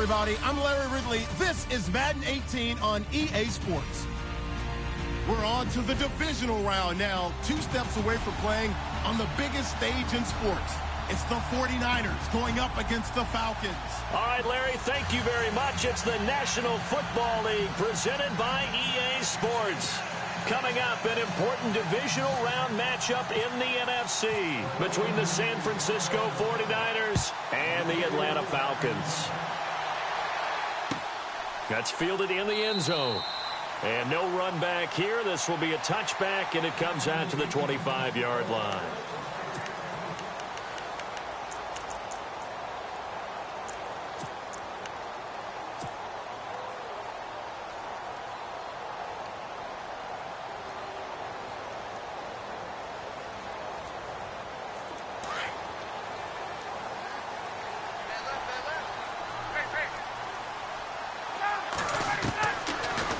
everybody. I'm Larry Ridley. This is Madden 18 on EA Sports. We're on to the divisional round now, 2 steps away from playing on the biggest stage in sports. It's the 49ers going up against the Falcons. All right, Larry, thank you very much. It's the National Football League presented by EA Sports. Coming up, an important divisional round matchup in the NFC between the San Francisco 49ers and the Atlanta Falcons. That's fielded in the end zone. And no run back here. This will be a touchback, and it comes out to the 25-yard line.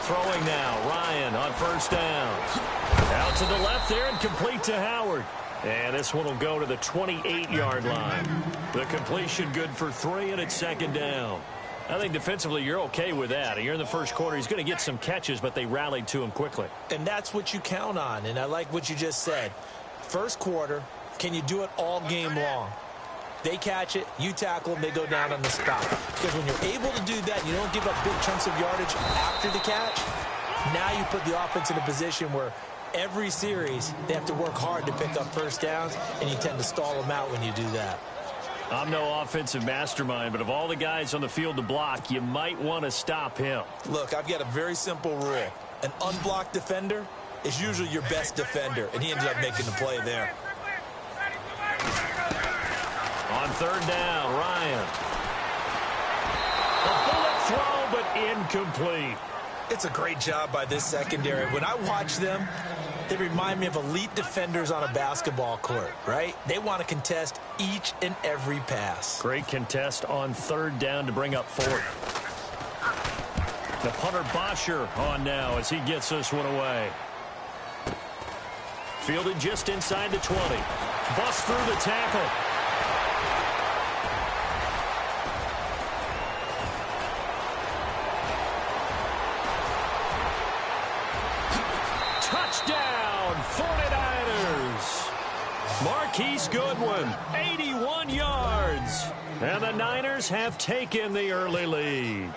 Throwing now, Ryan on first downs. Out to the left there and complete to Howard. And this one will go to the 28-yard line. The completion good for 3, and it's second down. I think defensively you're okay with that. You're in the first quarter. He's going to get some catches, but they rallied to him quickly. And that's what you count on, and I like what you just said. First quarter, can you do it all game long? They catch it, you tackle them, they go down on the spot. Because when you're able to do that, you don't give up big chunks of yardage after the catch. Now you put the offense in a position where every series they have to work hard to pick up first downs, and you tend to stall them out when you do that. I'm no offensive mastermind, but of all the guys on the field to block, you might want to stop him. Look, I've got a very simple rule. An unblocked defender is usually your best defender, and he ended up making the play there. On third down, Ryan. A bullet throw, but incomplete. It's a great job by this secondary. When I watch them, they remind me of elite defenders on a basketball court, right? They want to contest each and every pass. Great contest on third down to bring up 4th. The punter Bosher on now as he gets this one away. Fielded just inside the 20. Bust through the tackle. Touchdown, 49ers. Marquise Goodwin, 81 yards. And the Niners have taken the early lead.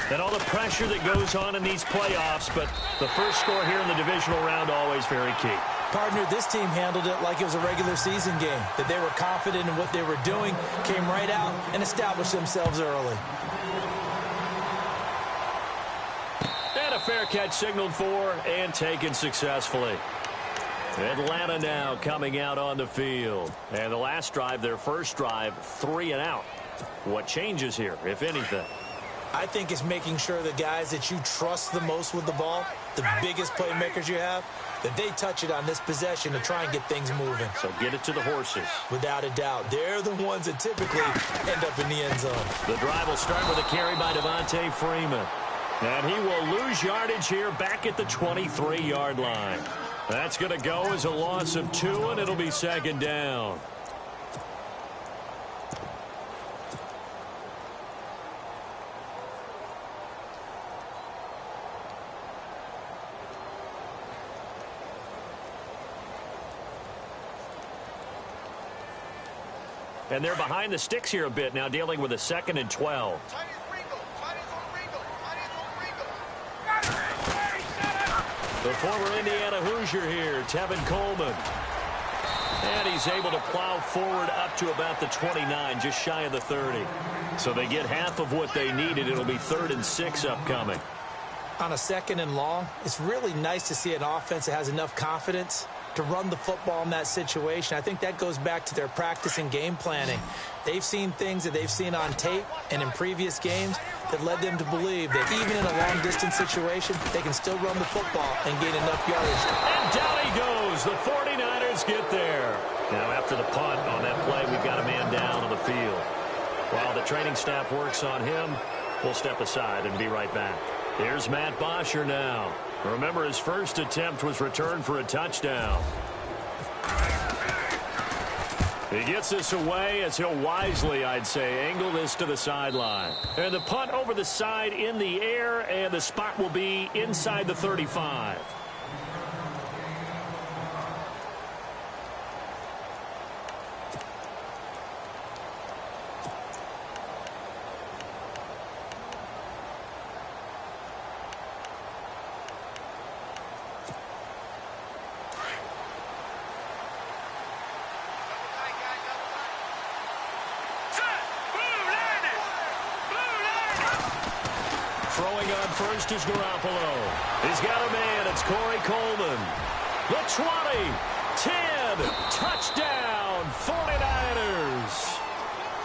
And all the pressure that goes on in these playoffs, but the first score here in the divisional round always very key. Partner, this team handled it like it was a regular season game, that they were confident in what they were doing, came right out and established themselves early. And a fair catch signaled for and taken successfully. Atlanta now coming out on the field. And the last drive, their first drive, 3 and out. What changes here, if anything? I think it's making sure the guys that you trust the most with the ball, the biggest playmakers you have, that they touch it on this possession to try and get things moving. So get it to the horses. Without a doubt. They're the ones that typically end up in the end zone. The drive will start with a carry by Devontae Freeman. And he will lose yardage here back at the 23-yard line. That's going to go as a loss of 2, and it'll be second down. And they're behind the sticks here a bit now, dealing with a 2nd and 12. The former Indiana Hoosier here, Tevin Coleman. And he's able to plow forward up to about the 29, just shy of the 30. So they get half of what they needed. It'll be 3rd and 6 upcoming. On a 2nd and long, it's really nice to see an offense that has enough confidence to run the football in that situation. I think that goes back to their practice and game planning. They've seen things that they've seen on tape and in previous games that led them to believe that even in a long-distance situation, they can still run the football and gain enough yardage. And down he goes. The 49ers get there. Now, after the punt on that play, we've got a man down on the field. While the training staff works on him, we'll step aside and be right back. Here's Matt Bosher now. Remember, his first attempt was returned for a touchdown. He gets this away as he'll wisely, I'd say, angle this to the sideline. And the punt over the side in the air, and the spot will be inside the 35. Throwing on first is Garoppolo. He's got a man. It's Corey Coleman. The 20, 10, touchdown, 49ers.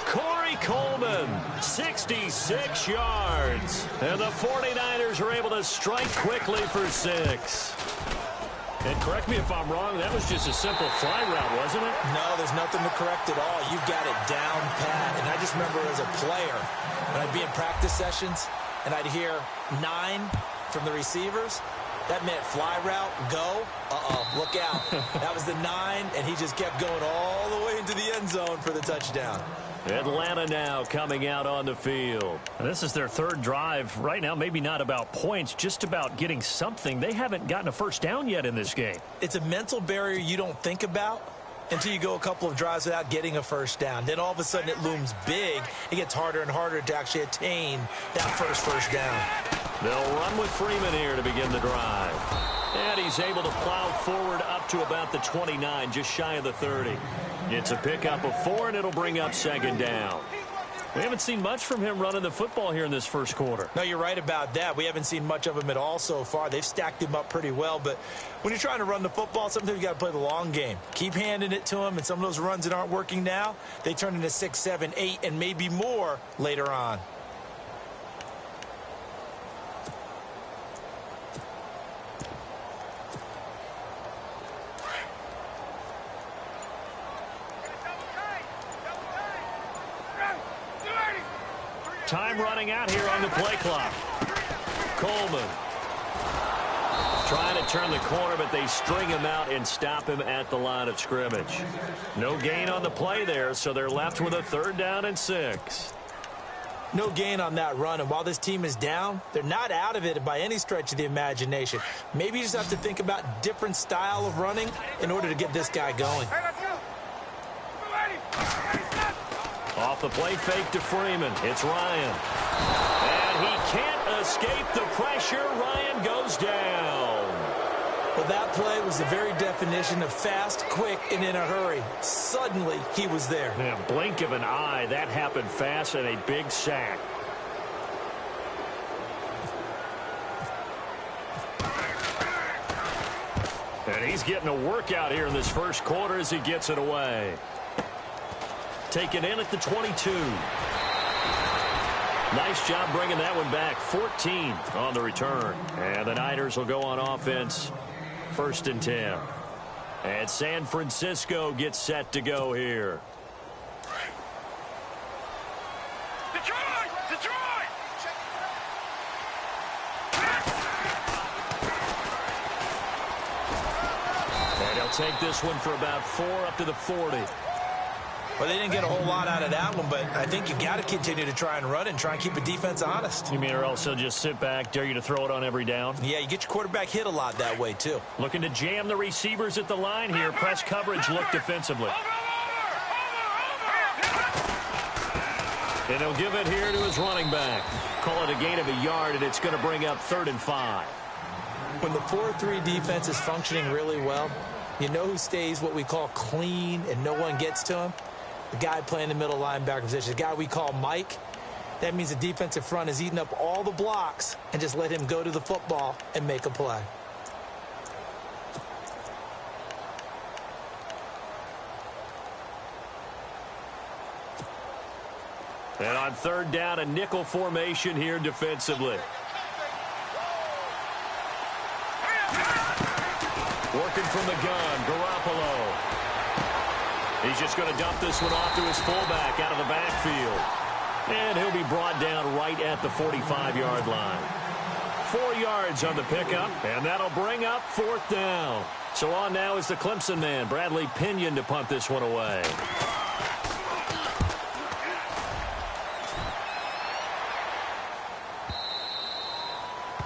Corey Coleman, 66 yards. And the 49ers are able to strike quickly for 6. And correct me if I'm wrong, that was just a simple fly route, wasn't it? No, there's nothing to correct at all. You've got it down pat. And I just remember as a player, when I'd be in practice sessions, and I'd hear 9 from the receivers. That meant fly route, go. Look out. That was the 9, and he just kept going all the way into the end zone for the touchdown. Atlanta now coming out on the field. And this is their third drive right now. Maybe not about points, just about getting something. They haven't gotten a first down yet in this game. It's a mental barrier you don't think about until you go a couple of drives without getting a first down. Then all of a sudden it looms big. It gets harder and harder to actually attain that first down. They'll run with Freeman here to begin the drive. And he's able to plow forward up to about the 29, just shy of the 30. It's a pickup of 4, and it'll bring up second down. We haven't seen much from him running the football here in this first quarter. No, you're right about that. We haven't seen much of him at all so far. They've stacked him up pretty well, but when you're trying to run the football, sometimes you got to play the long game. Keep handing it to him, and some of those runs that aren't working now, they turn into 6, 7, 8, and maybe more later on. Time running out here on the play clock. Coleman trying to turn the corner, but they string him out and stop him at the line of scrimmage. No gain on the play there, so they're left with a 3rd down and 6. No gain on that run, and while this team is down, they're not out of it by any stretch of the imagination. Maybe you just have to think about different style of running in order to get this guy going. Off the play fake to Freeman. It's Ryan. And he can't escape the pressure. Ryan goes down. Well, that play was the very definition of fast, quick, and in a hurry. Suddenly, he was there. Yeah, blink of an eye. That happened fast, and a big sack. And he's getting a workout here in this first quarter as he gets it away. Taken in at the 22. Nice job bringing that one back. 14 on the return. And the Niners will go on offense. 1st and 10. And San Francisco gets set to go here. Detroit! And he'll take this one for about 4 up to the 40. Well, they didn't get a whole lot out of that one, but I think you've got to continue to try and run and try and keep the defense honest. You mean or else he'll just sit back, dare you to throw it on every down? Yeah, you get your quarterback hit a lot that way, too. Looking to jam the receivers at the line here. Press coverage, look defensively. And he'll give it here to his running back. Call it a gain of a yard, and it's going to bring up 3rd and 5. When the 4-3 defense is functioning really well, you know who stays what we call clean and no one gets to him? The guy playing the middle linebacker position, the guy we call Mike. That means the defensive front has eaten up all the blocks and just let him go to the football and make a play. And on 3rd down, a nickel formation here defensively. Working from the gun, Garoppolo. He's just going to dump this one off to his fullback out of the backfield. And he'll be brought down right at the 45-yard line. 4 yards on the pickup, and that'll bring up 4th down. So on now is the Clemson man, Bradley Pinion, to punt this one away.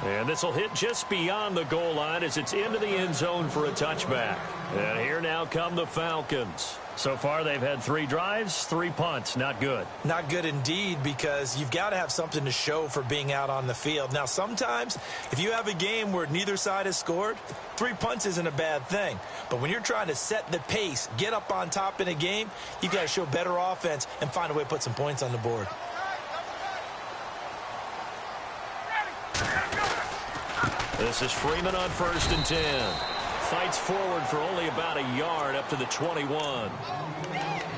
And this will hit just beyond the goal line as it's into the end zone for a touchback. And here now come the Falcons. So far, they've had 3 drives, 3 punts. Not good. Not good indeed, because you've got to have something to show for being out on the field. Now, sometimes, if you have a game where neither side has scored, 3 punts isn't a bad thing. But when you're trying to set the pace, get up on top in a game, you've got to show better offense and find a way to put some points on the board. This is Freeman on 1st and 10. Fights forward for only about a yard up to the 21.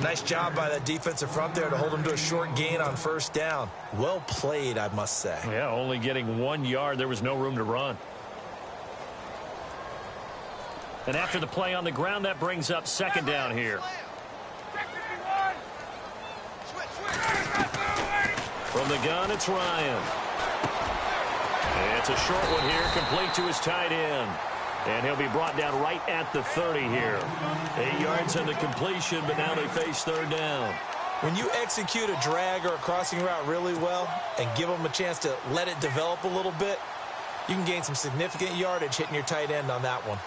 Nice job by that defensive front there to hold him to a short gain on 1st down. Well played, I must say. Yeah, only getting 1 yard. There was no room to run. And after the play on the ground, that brings up 2nd down here. From the gun, it's Ryan. It's a short one here, complete to his tight end. And he'll be brought down right at the 30 here. 8 yards on the completion, but now they face 3rd down. When you execute a drag or a crossing route really well and give them a chance to let it develop a little bit, you can gain some significant yardage hitting your tight end on that one.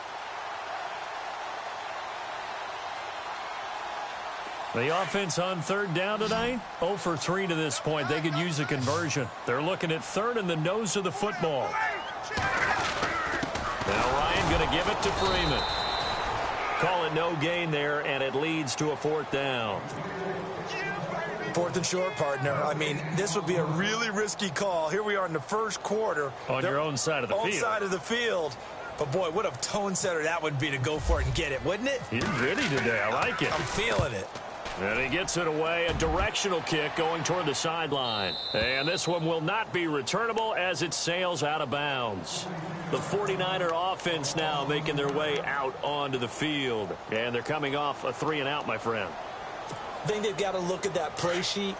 The offense on 3rd down tonight, 0 for 3 to this point. They could use a conversion. They're looking at 3rd and the nose of the football. Now Ryan going to give it to Freeman. Call it no gain there, and it leads to a 4th down. 4th and short, partner. I mean, this would be a really risky call. Here we are in the 1st quarter. On your own side of the field. Own side of the field. But, boy, what a tone setter that would be to go for it and get it, wouldn't it? You're ready today. I like it. I'm feeling it. And he gets it away, a directional kick going toward the sideline. And this one will not be returnable as it sails out of bounds. The 49er offense now making their way out onto the field. And they're coming off a 3-and-out, my friend. I think they've got to look at that play sheet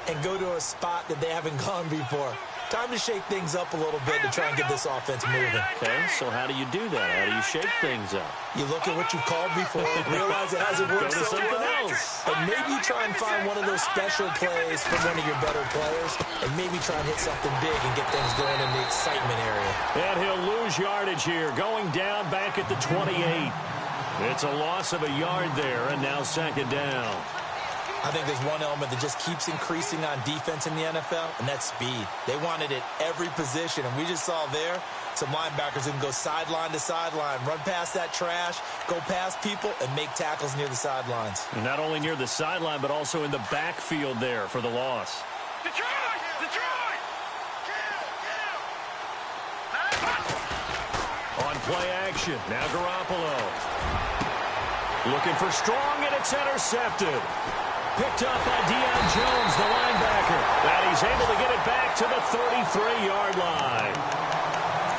and go to a spot that they haven't gone before. Time to shake things up a little bit to try and get this offense moving. Okay, so how do you do that? How do you shake things up? You look at what you called before, realize it hasn't worked so well, and maybe try and find one of those special plays from one of your better players, and maybe try and hit something big and get things going in the excitement area. And he'll lose yardage here, going down back at the 28. It's a loss of a yard there, and now 2nd down. I think there's one element that just keeps increasing on defense in the NFL, and that's speed. They want it at every position, and we just saw there some linebackers who can go sideline to sideline, run past that trash, go past people, and make tackles near the sidelines. And not only near the sideline, but also in the backfield there for the loss. Detroit! Detroit! On play action, now Garoppolo. Looking for strong, and it's intercepted. Picked up by Deion Jones, the linebacker. And he's able to get it back to the 33-yard line.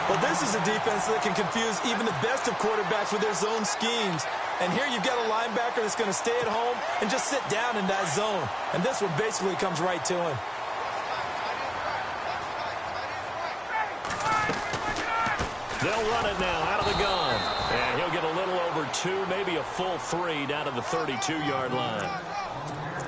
Well, this is a defense that can confuse even the best of quarterbacks with their zone schemes. And here you've got a linebacker that's going to stay at home and just sit down in that zone. And this one basically comes right to him. They'll run it now out of the gun. And he'll get a little over 2, maybe a full 3 down to the 32-yard line.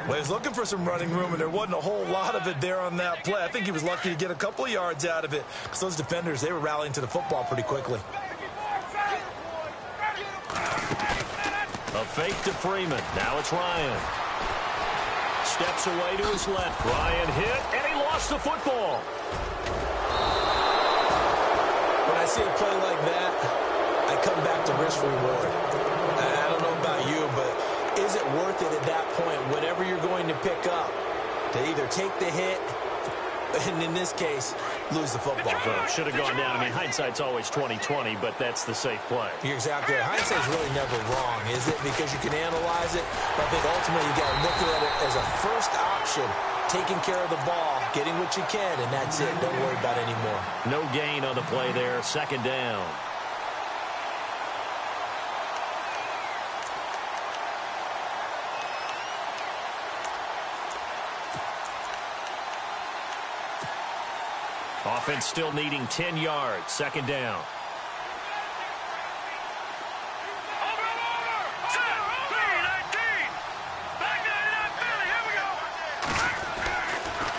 Well, he was looking for some running room, and there wasn't a whole lot of it there on that play. I think he was lucky to get a couple of yards out of it because those defenders, they were rallying to the football pretty quickly. A fake to Freeman. Now it's Ryan. Steps away to his left. Ryan hit, and he lost the football. When I see a play like that, I come back to risk reward. I don't know about you, but is it worth it at that point, whatever you're going to pick up, to either take the hit, and in this case, lose the football? Well, should have gone down. I mean, hindsight's always 20/20, but that's the safe play. You're exactly right. Hindsight's really never wrong, is it? Because you can analyze it, but I think ultimately you got to look at it as a first option, taking care of the ball, getting what you can, and that's it. Don't worry about it anymore. No gain on the play there. 2nd down. Offense still needing 10 yards. 2nd down.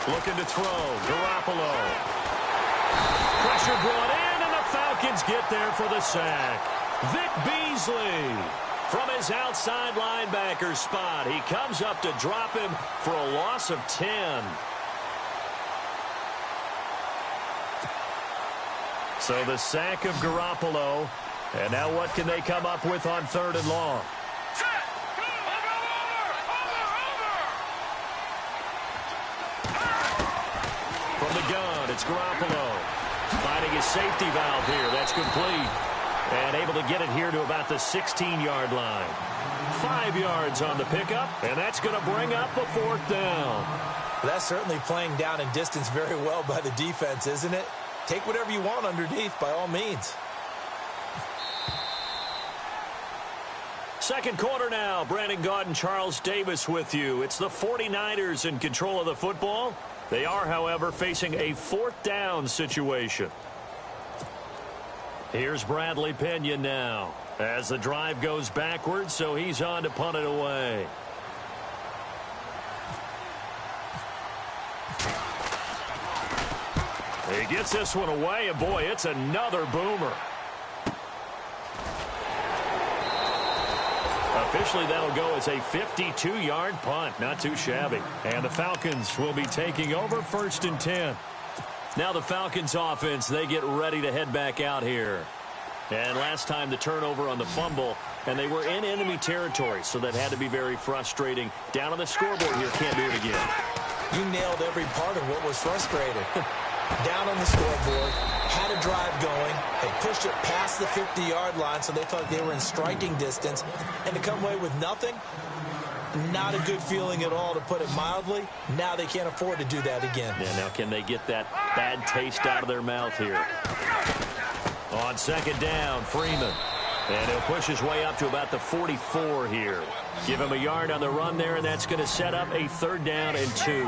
Looking to throw. Garoppolo. Pressure brought in, and the Falcons get there for the sack. Vic Beasley from his outside linebacker spot. He comes up to drop him for a loss of 10. So the sack of Garoppolo. And now what can they come up with on 3rd and long? From the gun, it's Garoppolo. Finding his safety valve here. That's complete. And able to get it here to about the 16-yard line. 5 yards on the pickup, and that's going to bring up a 4th down. That's certainly playing down in distance very well by the defense, isn't it? Take whatever you want underneath, by all means. Second quarter now. Brandon Gaudin, Charles Davis with you. It's the 49ers in control of the football. They are, however, facing a 4th down situation. Here's Bradley Pinion now as the drive goes backwards, so he's on to punt it away. He gets this one away, and boy, it's another boomer. Officially, that'll go as a 52-yard punt. Not too shabby. And the Falcons will be taking over 1st and 10. Now the Falcons offense, they get ready to head back out here. And last time the turnover on the fumble, and they were in enemy territory, so that had to be very frustrating. Down on the scoreboard here, can't do it again. You nailed every part of what was frustrating. Down on the scoreboard, had a drive going, had pushed it past the 50-yard line, so they thought they were in striking distance, and to come away with nothing, not a good feeling at all, to put it mildly. Now they can't afford to do that again. Yeah, now can they get that bad taste out of their mouth here? On 2nd down, Freeman. And he'll push his way up to about the 44 here. Give him a yard on the run there, and that's going to set up a 3rd down and 2.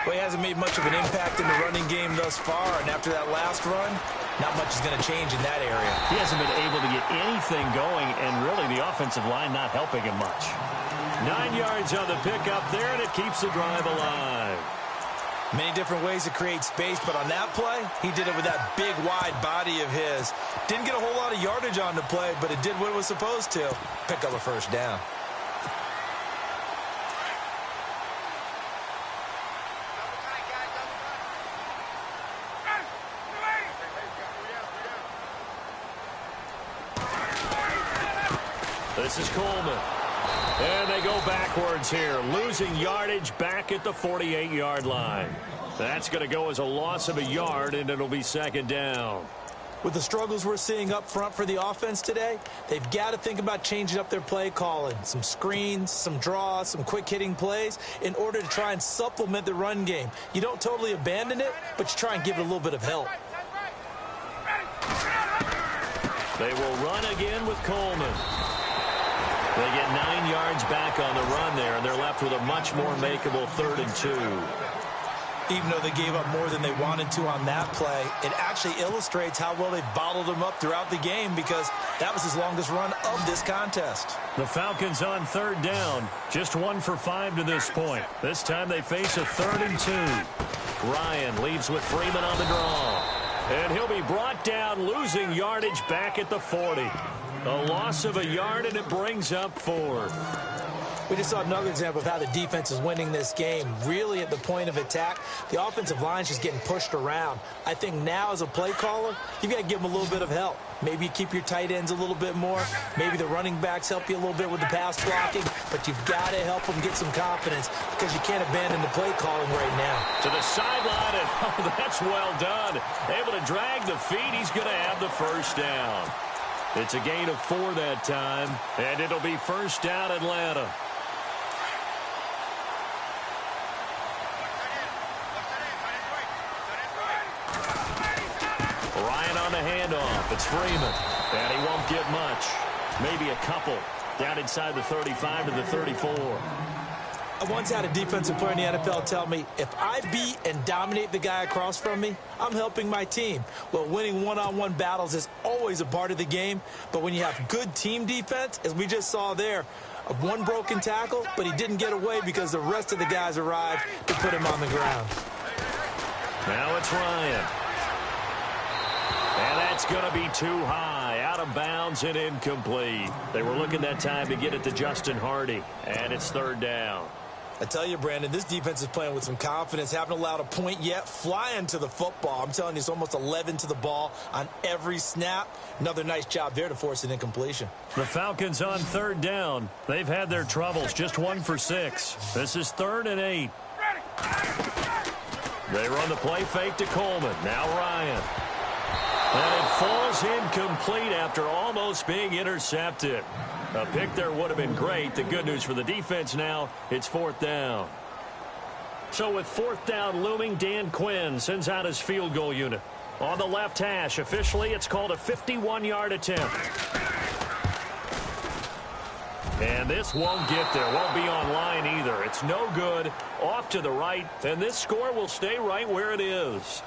Well, he hasn't made much of an impact in the running game thus far, and after that last run, not much is going to change in that area. He hasn't been able to get anything going, and really the offensive line not helping him much. 9 yards on the pickup there, and it keeps the drive alive. Many different ways to create space, but on that play, he did it with that big, wide body of his. Didn't get a whole lot of yardage on the play, but it did what it was supposed to. Pick up a 1st down. This is Coleman. And they go backwards here, losing yardage back at the 48-yard line. That's going to go as a loss of a yard, and it'll be 2nd down. With the struggles we're seeing up front for the offense today, they've got to think about changing up their play calling. Some screens, some draws, some quick-hitting plays in order to try and supplement the run game. You don't totally abandon it, but you try and give it a little bit of help. They will run again with Coleman. They get 9 yards back on the run there, and they're left with a much more makeable 3rd and 2. Even though they gave up more than they wanted to on that play, it actually illustrates how well they bottled them up throughout the game, because that was his longest run of this contest. The Falcons on 3rd down, just 1 for 5 to this point. This time they face a 3rd and 2. Ryan leaves with Freeman on the draw. And he'll be brought down, losing yardage back at the 40. A loss of a yard, and it brings up 4th. We just saw another example of how the defense is winning this game. Really at the point of attack, the offensive line's just getting pushed around. I think now as a play caller, you've got to give them a little bit of help. Maybe you keep your tight ends a little bit more. Maybe the running backs help you a little bit with the pass blocking. But you've got to help them get some confidence, because you can't abandon the play calling right now. To the sideline, and oh, that's well done. Able to drag the feet. He's going to have the 1st down. It's a gain of 4 that time, and it'll be 1st down Atlanta. Ryan on the handoff. It's Freeman, and he won't get much. Maybe a couple down inside the 35 to the 34. I once had a defensive player in the NFL tell me, if I beat and dominate the guy across from me, I'm helping my team. Well, winning one-on-one battles is always a part of the game, but when you have good team defense, as we just saw there, one broken tackle, but he didn't get away because the rest of the guys arrived to put him on the ground. Now it's Ryan. It's going to be too high, out of bounds and incomplete. They were looking that time to get it to Justin Hardy, and it's third down. I tell you, Brandon, this defense is playing with some confidence. Haven't allowed a point yet. Flying to the football. I'm telling you, it's almost 11 to the ball on every snap. Another nice job there to force an incompletion. The Falcons on third down. They've had their troubles, just 1 for 6. This is 3rd and 8. They run the play fake to Coleman. Now Ryan. And it falls incomplete after almost being intercepted. A pick there would have been great. The good news for the defense now, it's 4th down. So with 4th down looming, Dan Quinn sends out his field goal unit. On the left hash, officially, it's called a 51-yard attempt. And this won't get there. Won't be on line either. It's no good. Off to the right. And this score will stay right where it is.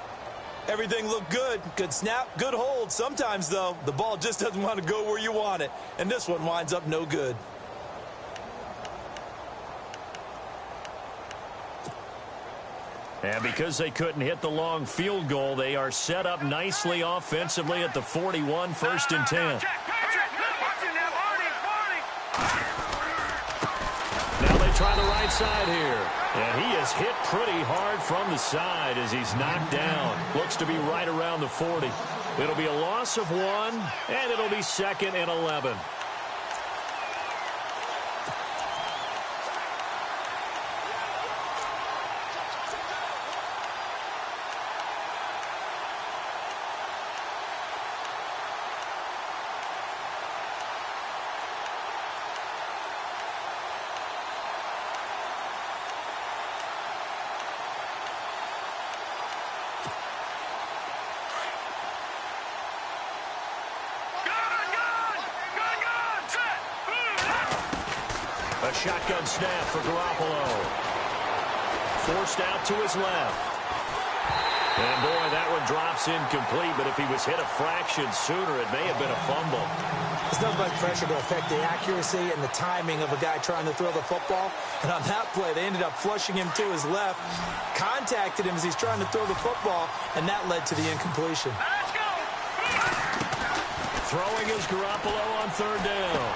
Everything looked good. Good snap, good hold. Sometimes, though, the ball just doesn't want to go where you want it. And this one winds up no good. And because they couldn't hit the long field goal, they are set up nicely offensively at the 41, 1st and 10. Now they try the right side here. And he is hit pretty hard from the side as he's knocked down. Looks to be right around the 40. It'll be a loss of 1, and it'll be 2nd and 11. A shotgun snap for Garoppolo. Forced out to his left. And, boy, that one drops incomplete, but if he was hit a fraction sooner, it may have been a fumble. There's nothing like pressure to affect the accuracy and the timing of a guy trying to throw the football. And on that play, they ended up flushing him to his left, contacted him as he's trying to throw the football, and that led to the incompletion. Let's go! Throwing is Garoppolo on 3rd down.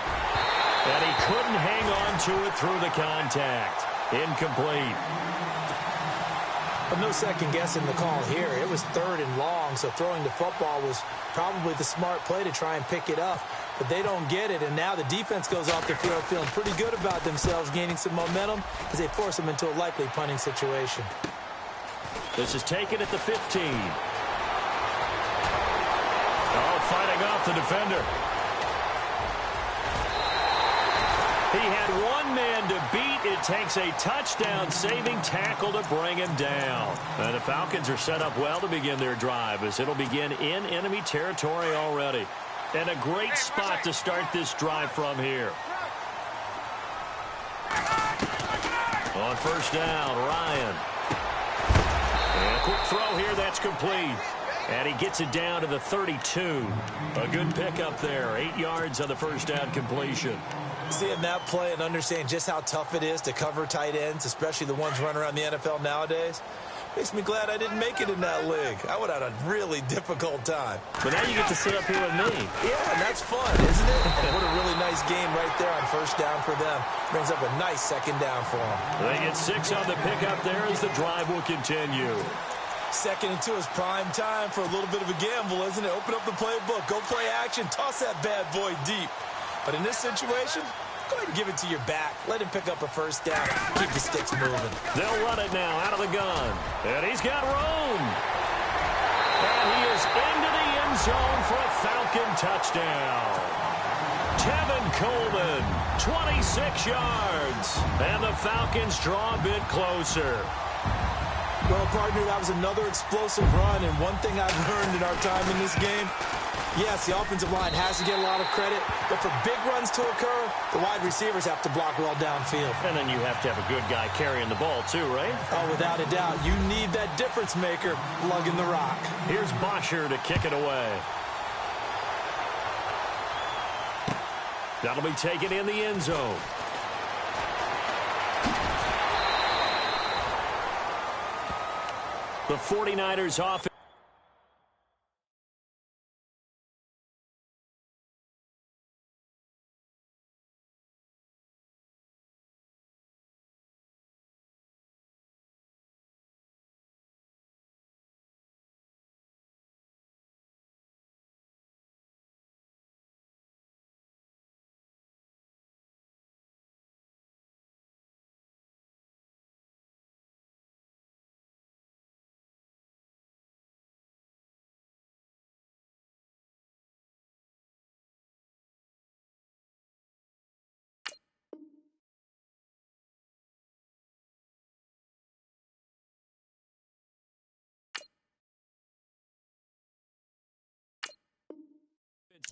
And he couldn't hang on to it through the contact. Incomplete. But no second guessing the call here. It was 3rd and long, so throwing the football was probably the smart play to try and pick it up. But they don't get it, and now the defense goes off the field feeling pretty good about themselves, gaining some momentum as they force them into a likely punting situation. This is taken at the 15. Oh, fighting off the defender. He had one man to beat. It takes a touchdown-saving tackle to bring him down. And the Falcons are set up well to begin their drive as it'll begin in enemy territory already. And a great spot to start this drive from here. On 1st down, Ryan. And a quick throw here, that's complete. And he gets it down to the 32. A good pickup there. 8 yards on the 1st down completion. Seeing that play and understanding just how tough it is to cover tight ends, especially the ones running around the NFL nowadays, makes me glad I didn't make it in that league. I would have had a really difficult time. But now you get to sit up here with me. Yeah, and that's fun, isn't it? And what a really nice game right there on 1st down for them. Brings up a nice 2nd down for them. They get 6 on the pickup there as the drive will continue. 2nd and 2 is prime time for a little bit of a gamble, isn't it? Open up the playbook, go play action, toss that bad boy deep. But in this situation, go ahead and give it to your back. Let him pick up a 1st down. Keep the sticks moving. They'll run it now out of the gun. And he's got room. And he is into the end zone for a Falcon touchdown. Tevin Coleman, 26 yards. And the Falcons draw a bit closer. Well, partner, that was another explosive run. And one thing I've learned in our time in this game, yes, the offensive line has to get a lot of credit, but for big runs to occur, the wide receivers have to block well downfield. And then you have to have a good guy carrying the ball too, right? Oh, without a doubt. You need that difference maker lugging the rock. Here's Bosher to kick it away. That'll be taken in the end zone. The 49ers offense.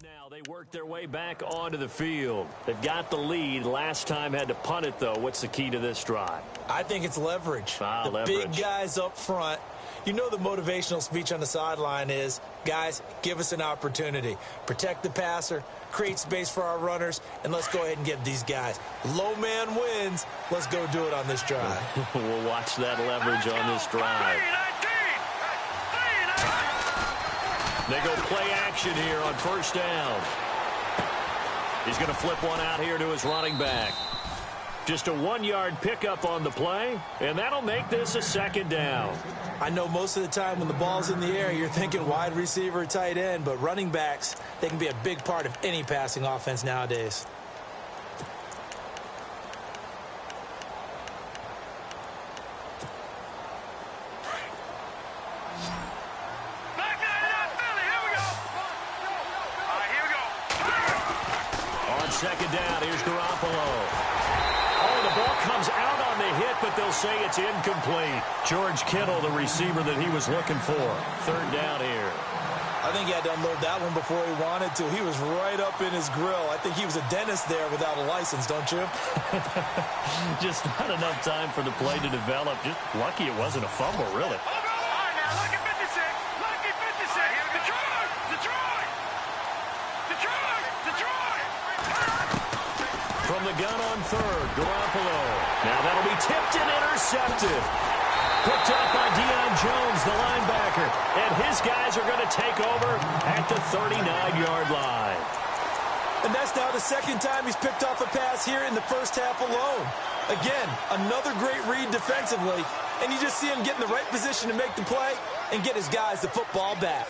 Now they work their way back onto the field. They've got the lead. Last time had to punt it, though. What's the key to this drive? I think it's leverage. Leverage. Big guys up front. You know the motivational speech on the sideline is, guys, give us an opportunity. Protect the passer, create space for our runners, and let's go ahead and give these guys. Low man wins. Let's go do it on this drive. We'll watch that leverage on this drive. They go play action here on first down. He's going to flip one out here to his running back. Just a 1-yard pickup on the play, and that'll make this a second down. I know most of the time when the ball's in the air, you're thinking wide receiver, tight end, but running backs, they can be a big part of any passing offense nowadays. Second down, here's Garoppolo. Oh, the ball comes out on the hit, but they'll say it's incomplete. George Kittle, the receiver that he was looking for. Third down here. I think he had to unload that one before he wanted to. He was right up in his grill. I think he was a dentist there without a license, don't you? Just not enough time for the play to develop. Just lucky it wasn't a fumble, really. From the gun on third, Garoppolo. Now that'll be tipped and intercepted. Picked up by Deion Jones, the linebacker. And his guys are going to take over at the 39-yard line. And that's now the second time he's picked off a pass here in the first half alone. Again, another great read defensively. And you just see him get in the right position to make the play and get his guys the football back.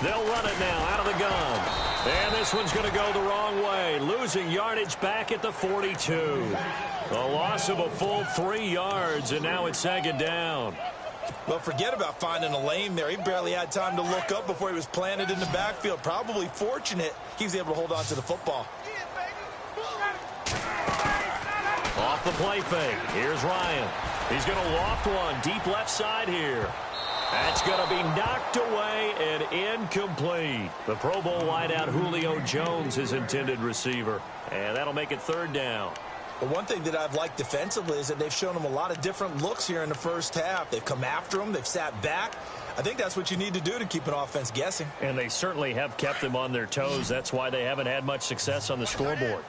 They'll run it now out of the gun. And this one's going to go the wrong way. Losing yardage back at the 42. A loss of a full 3 yards, and now it's second down. Well, forget about finding a lane there. He barely had time to look up before he was planted in the backfield. Probably fortunate he was able to hold on to the football. Off the play fake. Here's Ryan. He's going to loft one deep left side here. That's going to be knocked away and incomplete. The Pro Bowl wideout Julio Jones, his intended receiver. And that'll make it third down. Well, one thing that I've liked defensively is that they've shown him a lot of different looks here in the first half. They've come after him. They've sat back. I think that's what you need to do to keep an offense guessing. And they certainly have kept them on their toes. That's why they haven't had much success on the scoreboard.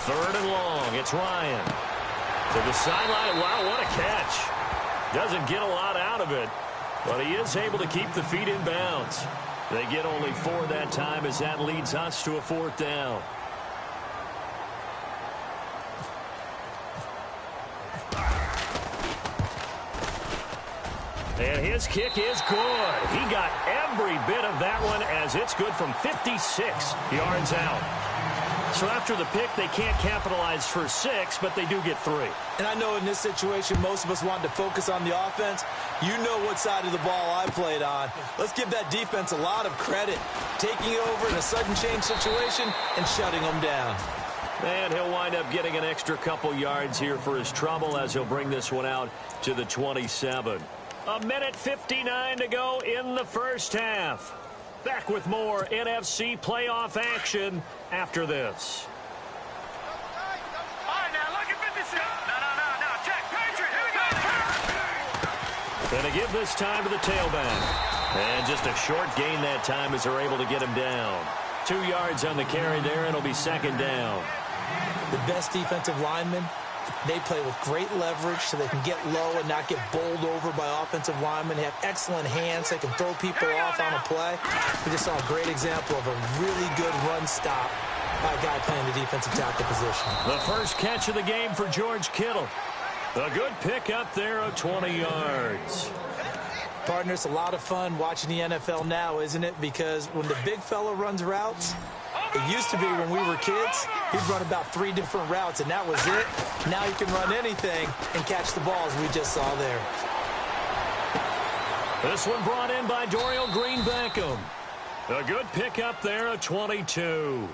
Third and long. It's Ryan. To the sideline. Wow, what a catch. Doesn't get a lot out of it, but he is able to keep the feet in bounds. They get only 4 that time as that leads us to a fourth down. And his kick is good. He got every bit of that one as it's good from 56 yards out. So after the pick, they can't capitalize for 6, but they do get 3. And I know in this situation, most of us wanted to focus on the offense. You know what side of the ball I played on. Let's give that defense a lot of credit. Taking over in a sudden change situation and shutting them down. And he'll wind up getting an extra couple yards here for his trouble as he'll bring this one out to the 27. 1:59 to go in the first half. Back with more NFC playoff action after this. All right, now, look at 56. No. Check. Patriot. Here we go. And to give this time to the tailback. And just a short gain that time as they're able to get him down. 2 yards on the carry there, and it'll be second down. The best defensive linemen, they play with great leverage so they can get low and not get bowled over by offensive linemen. They have excellent hands. They can throw people off on a play. We just saw a great example of a really good run stop by a guy playing the defensive tackle position. The first catch of the game for George Kittle. A good pickup there of 20 yards. Partner, it's a lot of fun watching the NFL now, isn't it? Because when the big fella runs routes, it used to be when we were kids, he'd run about 3 different routes, and that was it. Now he can run anything and catch the balls we just saw there. This one brought in by Dorial Green-Beckham. A good pickup there of 22.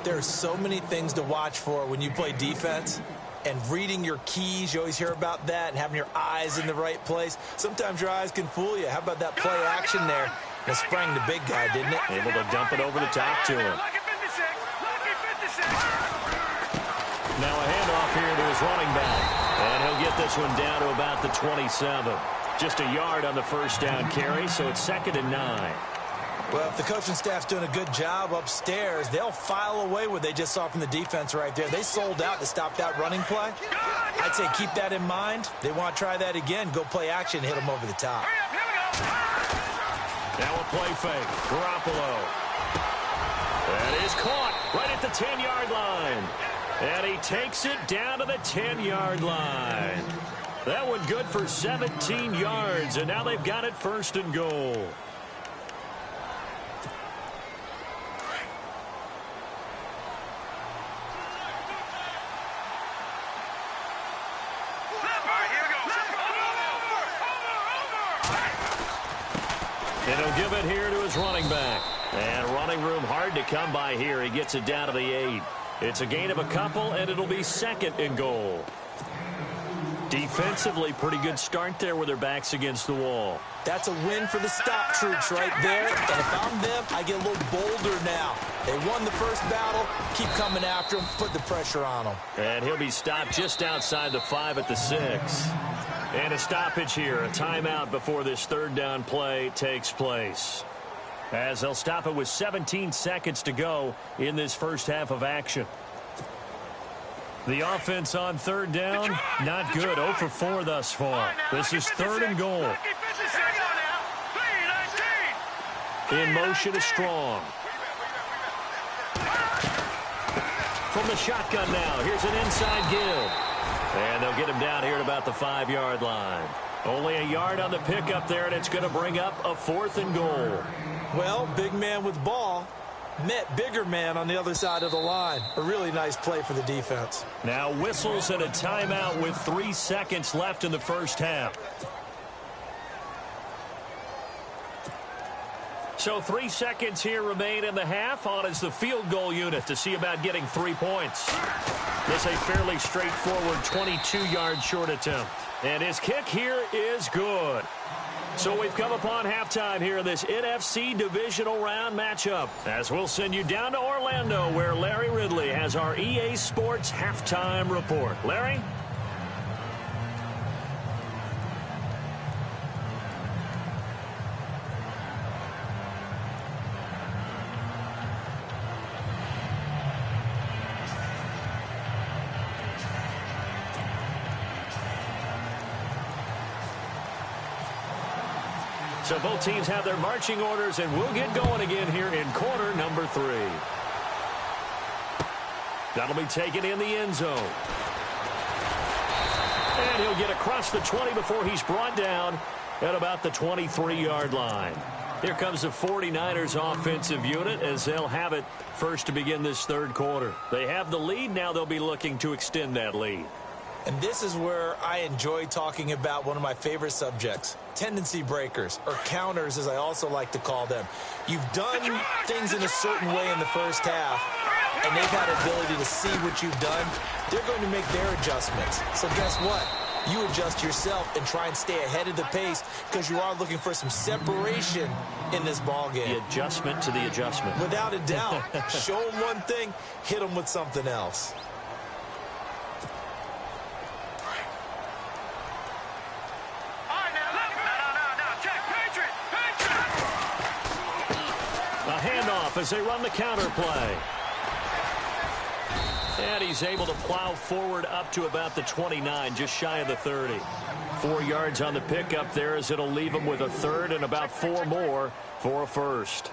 There are so many things to watch for when you play defense. and reading your keys. You always hear about that, and having your eyes in the right place. Sometimes your eyes can fool you. How about that play action there? That sprang the big guy, didn't it? Able to dump it over the top to him. Now a handoff here to his running back. And he'll get this one down to about the 27. Just a yard on the first down carry, so it's 2nd and 9. Well, if the coaching staff's doing a good job upstairs, they'll file away what they just saw from the defense right there. They sold out to stop that running play. I'd say keep that in mind. They want to try that again. Go play action, hit them over the top. Now a play fake. Garoppolo. That is caught right at the 10-yard line. And he takes it down to the 10-yard line. That one good for 17 yards, and now they've got it 1st and goal. And he'll give it here to his running back. And running room hard to come by here. He gets it down to the 8. It's a gain of a couple, and it'll be 2nd and goal. Defensively, pretty good start there with their backs against the wall. That's a win for the stop troops right there. And if I'm them, I get a little bolder now. They won the first battle. Keep coming after them. Put the pressure on them. And he'll be stopped just outside the 5 at the 6. And a stoppage here, a timeout before this 3rd down play takes place. As they'll stop it with 17 seconds to go in this first half of action. The offense on 3rd down, not good. 0 for 4 thus far. This is 3rd and goal. In motion is Strong. From the shotgun now, here's an inside give. And they'll get him down here at about the 5-yard line. Only a yard on the pickup there, and it's going to bring up a 4th and goal. Well, big man with ball met bigger man on the other side of the line. A really nice play for the defense. Now whistles and a timeout with 3 seconds left in the first half. So 3 seconds here remain in the half. On is the field goal unit to see about getting 3 points. This a fairly straightforward 22-yard short attempt. And his kick here is good. So we've come upon halftime here in this NFC divisional round matchup. As we'll send you down to Orlando, where Larry Ridley has our EA Sports halftime report. Larry? So both teams have their marching orders, and we'll get going again here in quarter number 3. That'll be taken in the end zone. And he'll get across the 20 before he's brought down at about the 23-yard line. Here comes the 49ers offensive unit as they'll have it first to begin this 3rd quarter. They have the lead. Now they'll be looking to extend that lead. And this is where I enjoy talking about one of my favorite subjects, tendency breakers, or counters as I also like to call them. You've done things in a certain way in the first half, and they've had the ability to see what you've done. They're going to make their adjustments. So guess what? You adjust yourself and try and stay ahead of the pace because you are looking for some separation in this ball game. The adjustment to the adjustment. Without a doubt. Show them one thing, hit them with something else. As they run the counter play. And he's able to plow forward up to about the 29, just shy of the 30. 4 yards on the pickup there as it'll leave him with a 3rd and about 4 more for a 1st.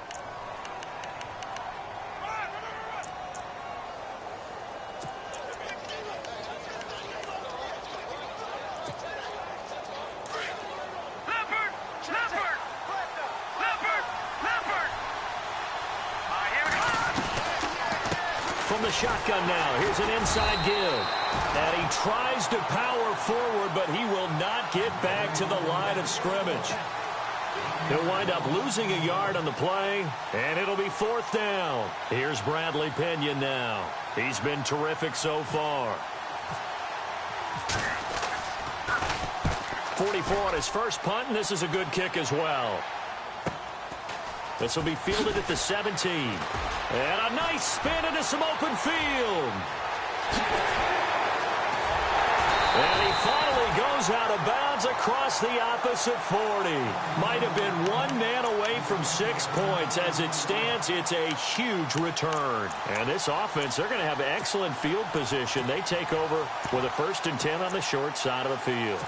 Shotgun now. Here's an inside give. And he tries to power forward, but he will not get back to the line of scrimmage. He'll wind up losing a yard on the play, and it'll be 4th down. Here's Bradley Pinion now. He's been terrific so far. 44 on his first punt, and this is a good kick as well. This will be fielded at the 17. And a nice spin into some open field. And he finally goes out of bounds across the opposite 40. Might have been one man away from 6 points. As it stands, it's a huge return. And this offense, they're going to have excellent field position. They take over with a 1st and 10 on the short side of the field.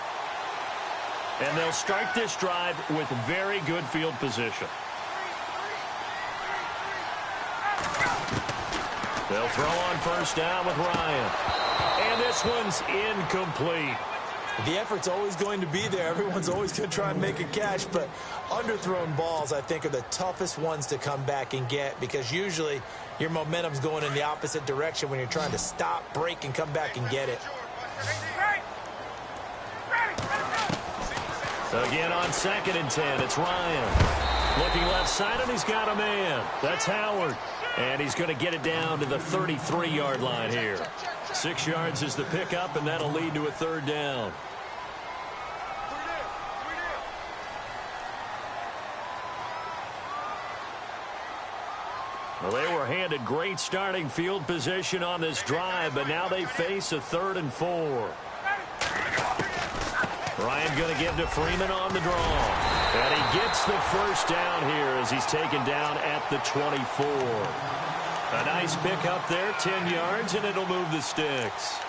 And they'll start this drive with very good field position. They'll throw on 1st down with Ryan. And this one's incomplete. The effort's always going to be there. Everyone's always going to try and make a catch, but underthrown balls, I think, are the toughest ones to come back and get because usually your momentum's going in the opposite direction when you're trying to stop, break, and come back and get it. Again on 2nd and 10, it's Ryan. Looking left side, and he's got a man. That's Howard. And he's going to get it down to the 33-yard line here. 6 yards is the pickup, and that'll lead to a 3rd down. Well, they were handed great starting field position on this drive, but now they face a 3rd and 4. Ryan going to give to Freeman on the draw. And he gets the 1st down here as he's taken down at the 24. A nice pickup there, 10 yards, and it'll move the sticks.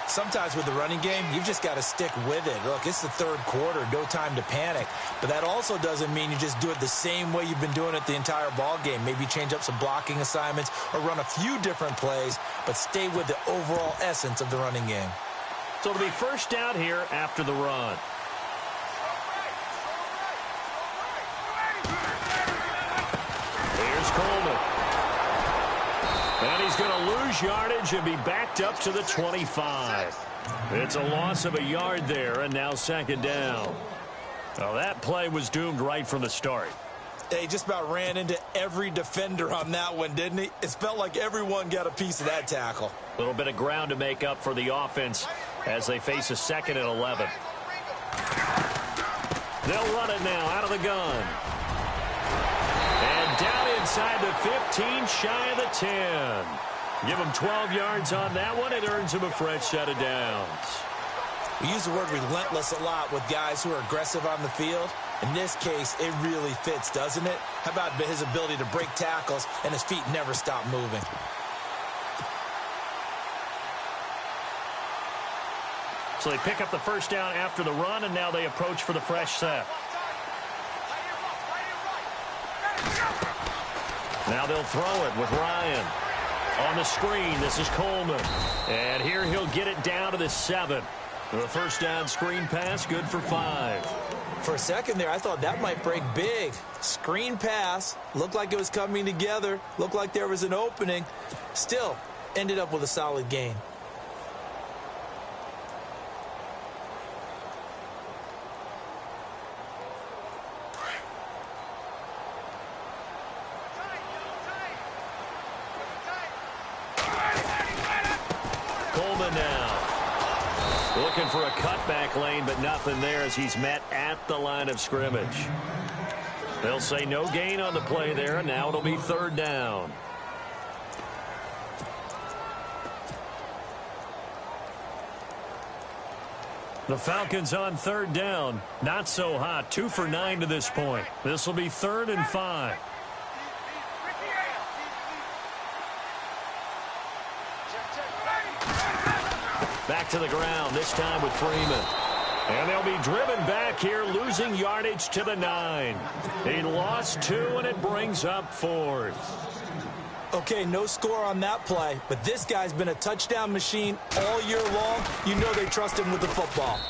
Sometimes with the running game, you've just got to stick with it. Look, it's the 3rd quarter, no time to panic. But that also doesn't mean you just do it the same way you've been doing it the entire ball game. Maybe change up some blocking assignments or run a few different plays, but stay with the overall essence of the running game. So it'll be 1st down here after the run. Here's Coleman. And he's going to lose yardage and be backed up to the 25. It's a loss of a yard there, and now 2nd down. Well, that play was doomed right from the start. He just about ran into every defender on that one, didn't he? It felt like everyone got a piece of that tackle. A little bit of ground to make up for the offense as they face a 2nd and 11. They'll run it now out of the gun. And down inside the 15, shy of the 10. Give him 12 yards on that one. It earns him a fresh set of downs. We use the word relentless a lot with guys who are aggressive on the field. In this case, it really fits, doesn't it? How about his ability to break tackles and his feet never stop moving? So they pick up the 1st down after the run, and now they approach for the fresh set. Now they'll throw it with Ryan. On the screen, this is Coleman. And here he'll get it down to the 7. The 1st down screen pass, good for 5. For a second there, I thought that might break big. Screen pass, looked like it was coming together, looked like there was an opening. Still, ended up with a solid gain. Coleman now. Looking for a cutback lane, but nothing there as he's met at the line of scrimmage. They'll say no gain on the play there, and now it'll be 3rd down. The Falcons on 3rd down. Not so hot. 2 for 9 to this point. This will be 3rd and 5. Back to the ground, this time with Freeman. And they'll be driven back here, losing yardage to the 9. He lost 2, and it brings up 4th. Okay, no score on that play, but this guy's been a touchdown machine all year long. You know they trust him with the football.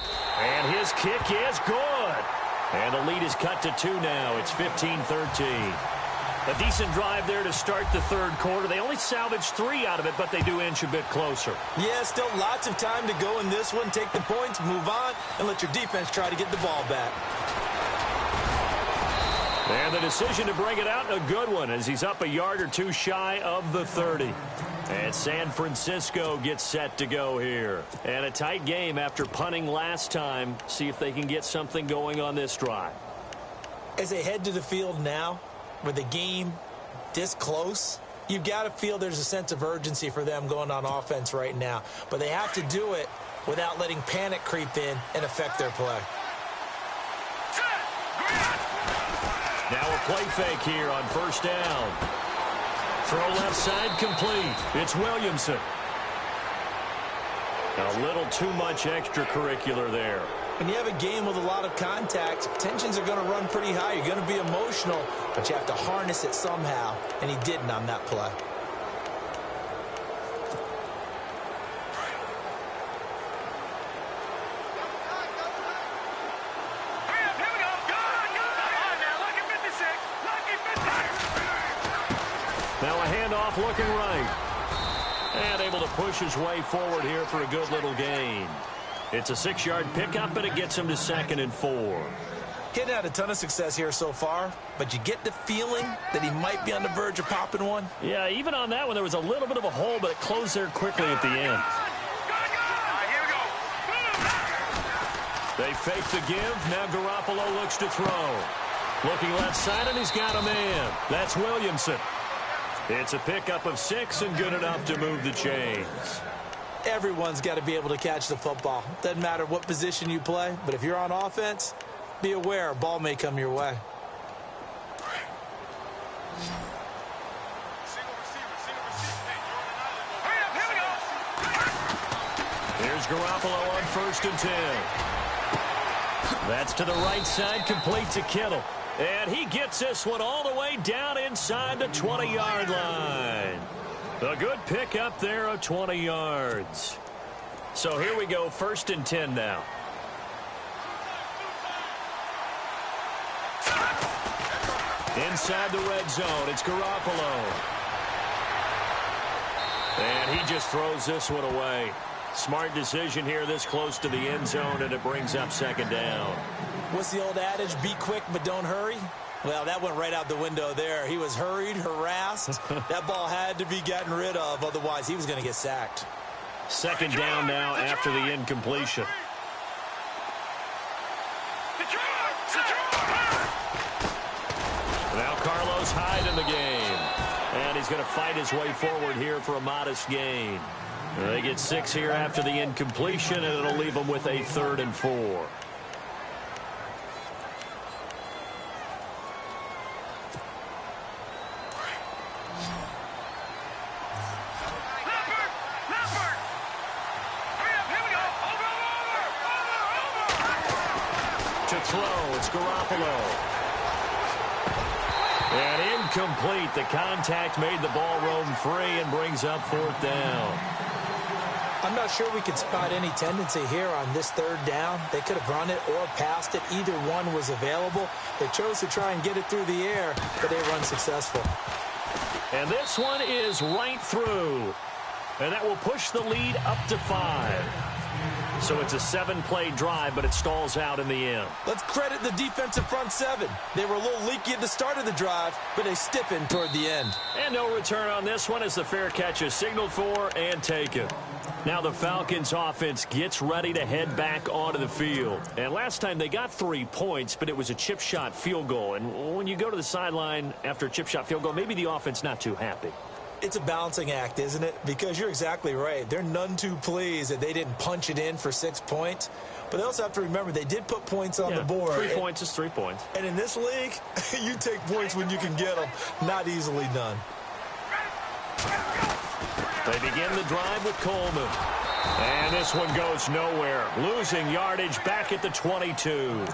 And his kick is good. And the lead is cut to 2 now. It's 15-13. A decent drive there to start the 3rd quarter. They only salvaged 3 out of it, but they do inch a bit closer. Yeah, still lots of time to go in this one. Take the points, move on, and let your defense try to get the ball back. And the decision to bring it out, a good one, as he's up a yard or two shy of the 30. And San Francisco gets set to go here. And a tight game after punting last time. See if they can get something going on this drive. As they head to the field now, with the game this close, you've got to feel there's a sense of urgency for them going on offense right now. But they have to do it without letting panic creep in and affect their play. Now a play fake here on first down. Throw left side complete. It's Williamson. A little too much extracurricular there. When you have a game with a lot of contact, tensions are going to run pretty high. You're going to be emotional, but you have to harness it somehow, and he didn't on that play. Now a handoff looking right. And able to push his way forward here for a good little gain. It's a 6-yard pickup, and it gets him to 2nd and 4. He hadn't had a ton of success here so far, but you get the feeling that he might be on the verge of popping one. Yeah, even on that one, there was a little bit of a hole, but it closed there quickly at the end. They fake the give. Now Garoppolo looks to throw. Looking left side, and he's got a man. That's Williamson. It's a pickup of 6 and good enough to move the chains. Everyone's got to be able to catch the football. Doesn't matter what position you play, but if you're on offense, be aware a ball may come your way. Here's Garoppolo on 1st and 10. That's to the right side, complete to Kittle. And he gets this one all the way down inside the 20-yard line. A good pickup there of 20 yards. So here we go, 1st and 10 now. Inside the red zone, it's Garoppolo. And he just throws this one away. Smart decision here this close to the end zone, and it brings up 2nd down. What's the old adage, be quick but don't hurry? Well, that went right out the window there. He was hurried, harassed. That ball had to be gotten rid of, otherwise he was going to get sacked. 2nd down now after the incompletion. Now Carlos Hyde in the game. And he's going to fight his way forward here for a modest gain. They get 6 here after the incompletion, and it'll leave them with a 3rd and 4. To throw, it's Garoppolo. And incomplete. The contact made the ball roam free and brings up 4th down. I'm not sure we could spot any tendency here on this 3rd down. They could have run it or passed it. Either one was available. They chose to try and get it through the air, but they were unsuccessful. And this one is right through. And that will push the lead up to 5. So it's a 7-play drive, but it stalls out in the end. Let's credit the defensive front 7. They were a little leaky at the start of the drive, but they stiffened toward the end. And no return on this one as the fair catch is signaled for and taken. Now the Falcons offense gets ready to head back onto the field. And last time they got 3 points, but it was a chip shot field goal. And when you go to the sideline after a chip shot field goal, maybe the offense not too happy. It's a balancing act, isn't it? Because you're exactly right. They're none too pleased that they didn't punch it in for 6 points. But they also have to remember they did put points on the board. 3 points is 3 points. And in this league, you take points when you can get them. Not easily done. They begin the drive with Coleman. And this one goes nowhere. Losing yardage back at the 22.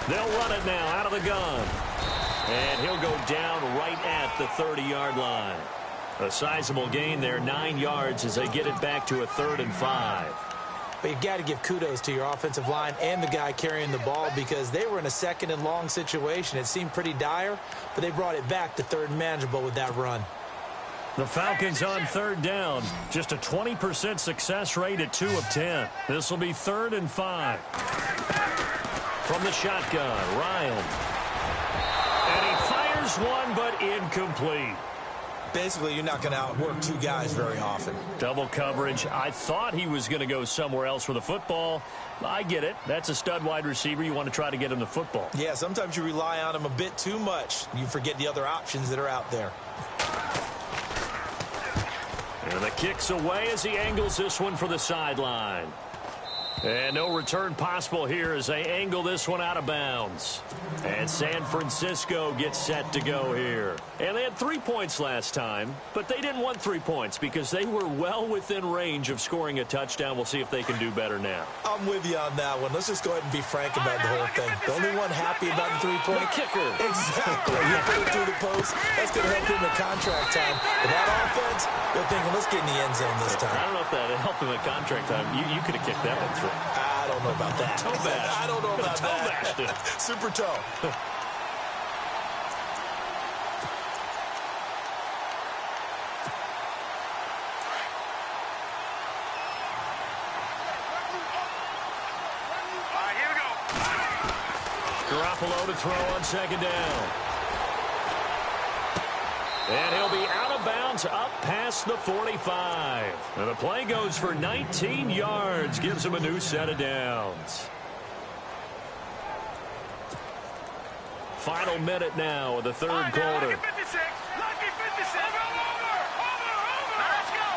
They'll run it now out of the gun. And he'll go down right at the 30-yard line. A sizable gain there, 9 yards as they get it back to a 3rd and 5. But you've got to give kudos to your offensive line and the guy carrying the ball because they were in a second and long situation. It seemed pretty dire, but they brought it back to third and manageable with that run. The Falcons on third down. Just a 20% success rate at 2 of 10. This will be 3rd and 5. From the shotgun, Ryan. And he fires one, but incomplete. Basically, you're not going to outwork two guys very often. Double coverage. I thought he was going to go somewhere else with the football. I get it. That's a stud wide receiver. You want to try to get him the football. Yeah, sometimes you rely on him a bit too much. You forget the other options that are out there. And the kick's away as he angles this one for the sideline. And no return possible here as they angle this one out of bounds. And San Francisco gets set to go here. And they had 3 points last time, but they didn't want 3 points because they were well within range of scoring a touchdown. We'll see if they can do better now. I'm with you on that one. Let's just go ahead and be frank about the whole thing. The only one happy about the 3-point kicker. Exactly. He put it through the post. That's going to help him in contract time. But that offense, they're thinking, let's get in the end zone this time. I don't know if that helped him at contract time. You could have kicked that one through. I don't know about that. Toe bash. I don't know about toe that. Bashed it. Super toe. Here we go. Garoppolo to throw on second down. And he'll be out of bounds up past the 45. And the play goes for 19 yards. Gives him a new set of downs. Final minute now of the third quarter. Lucky 56. Lucky 56. Over. Let's go.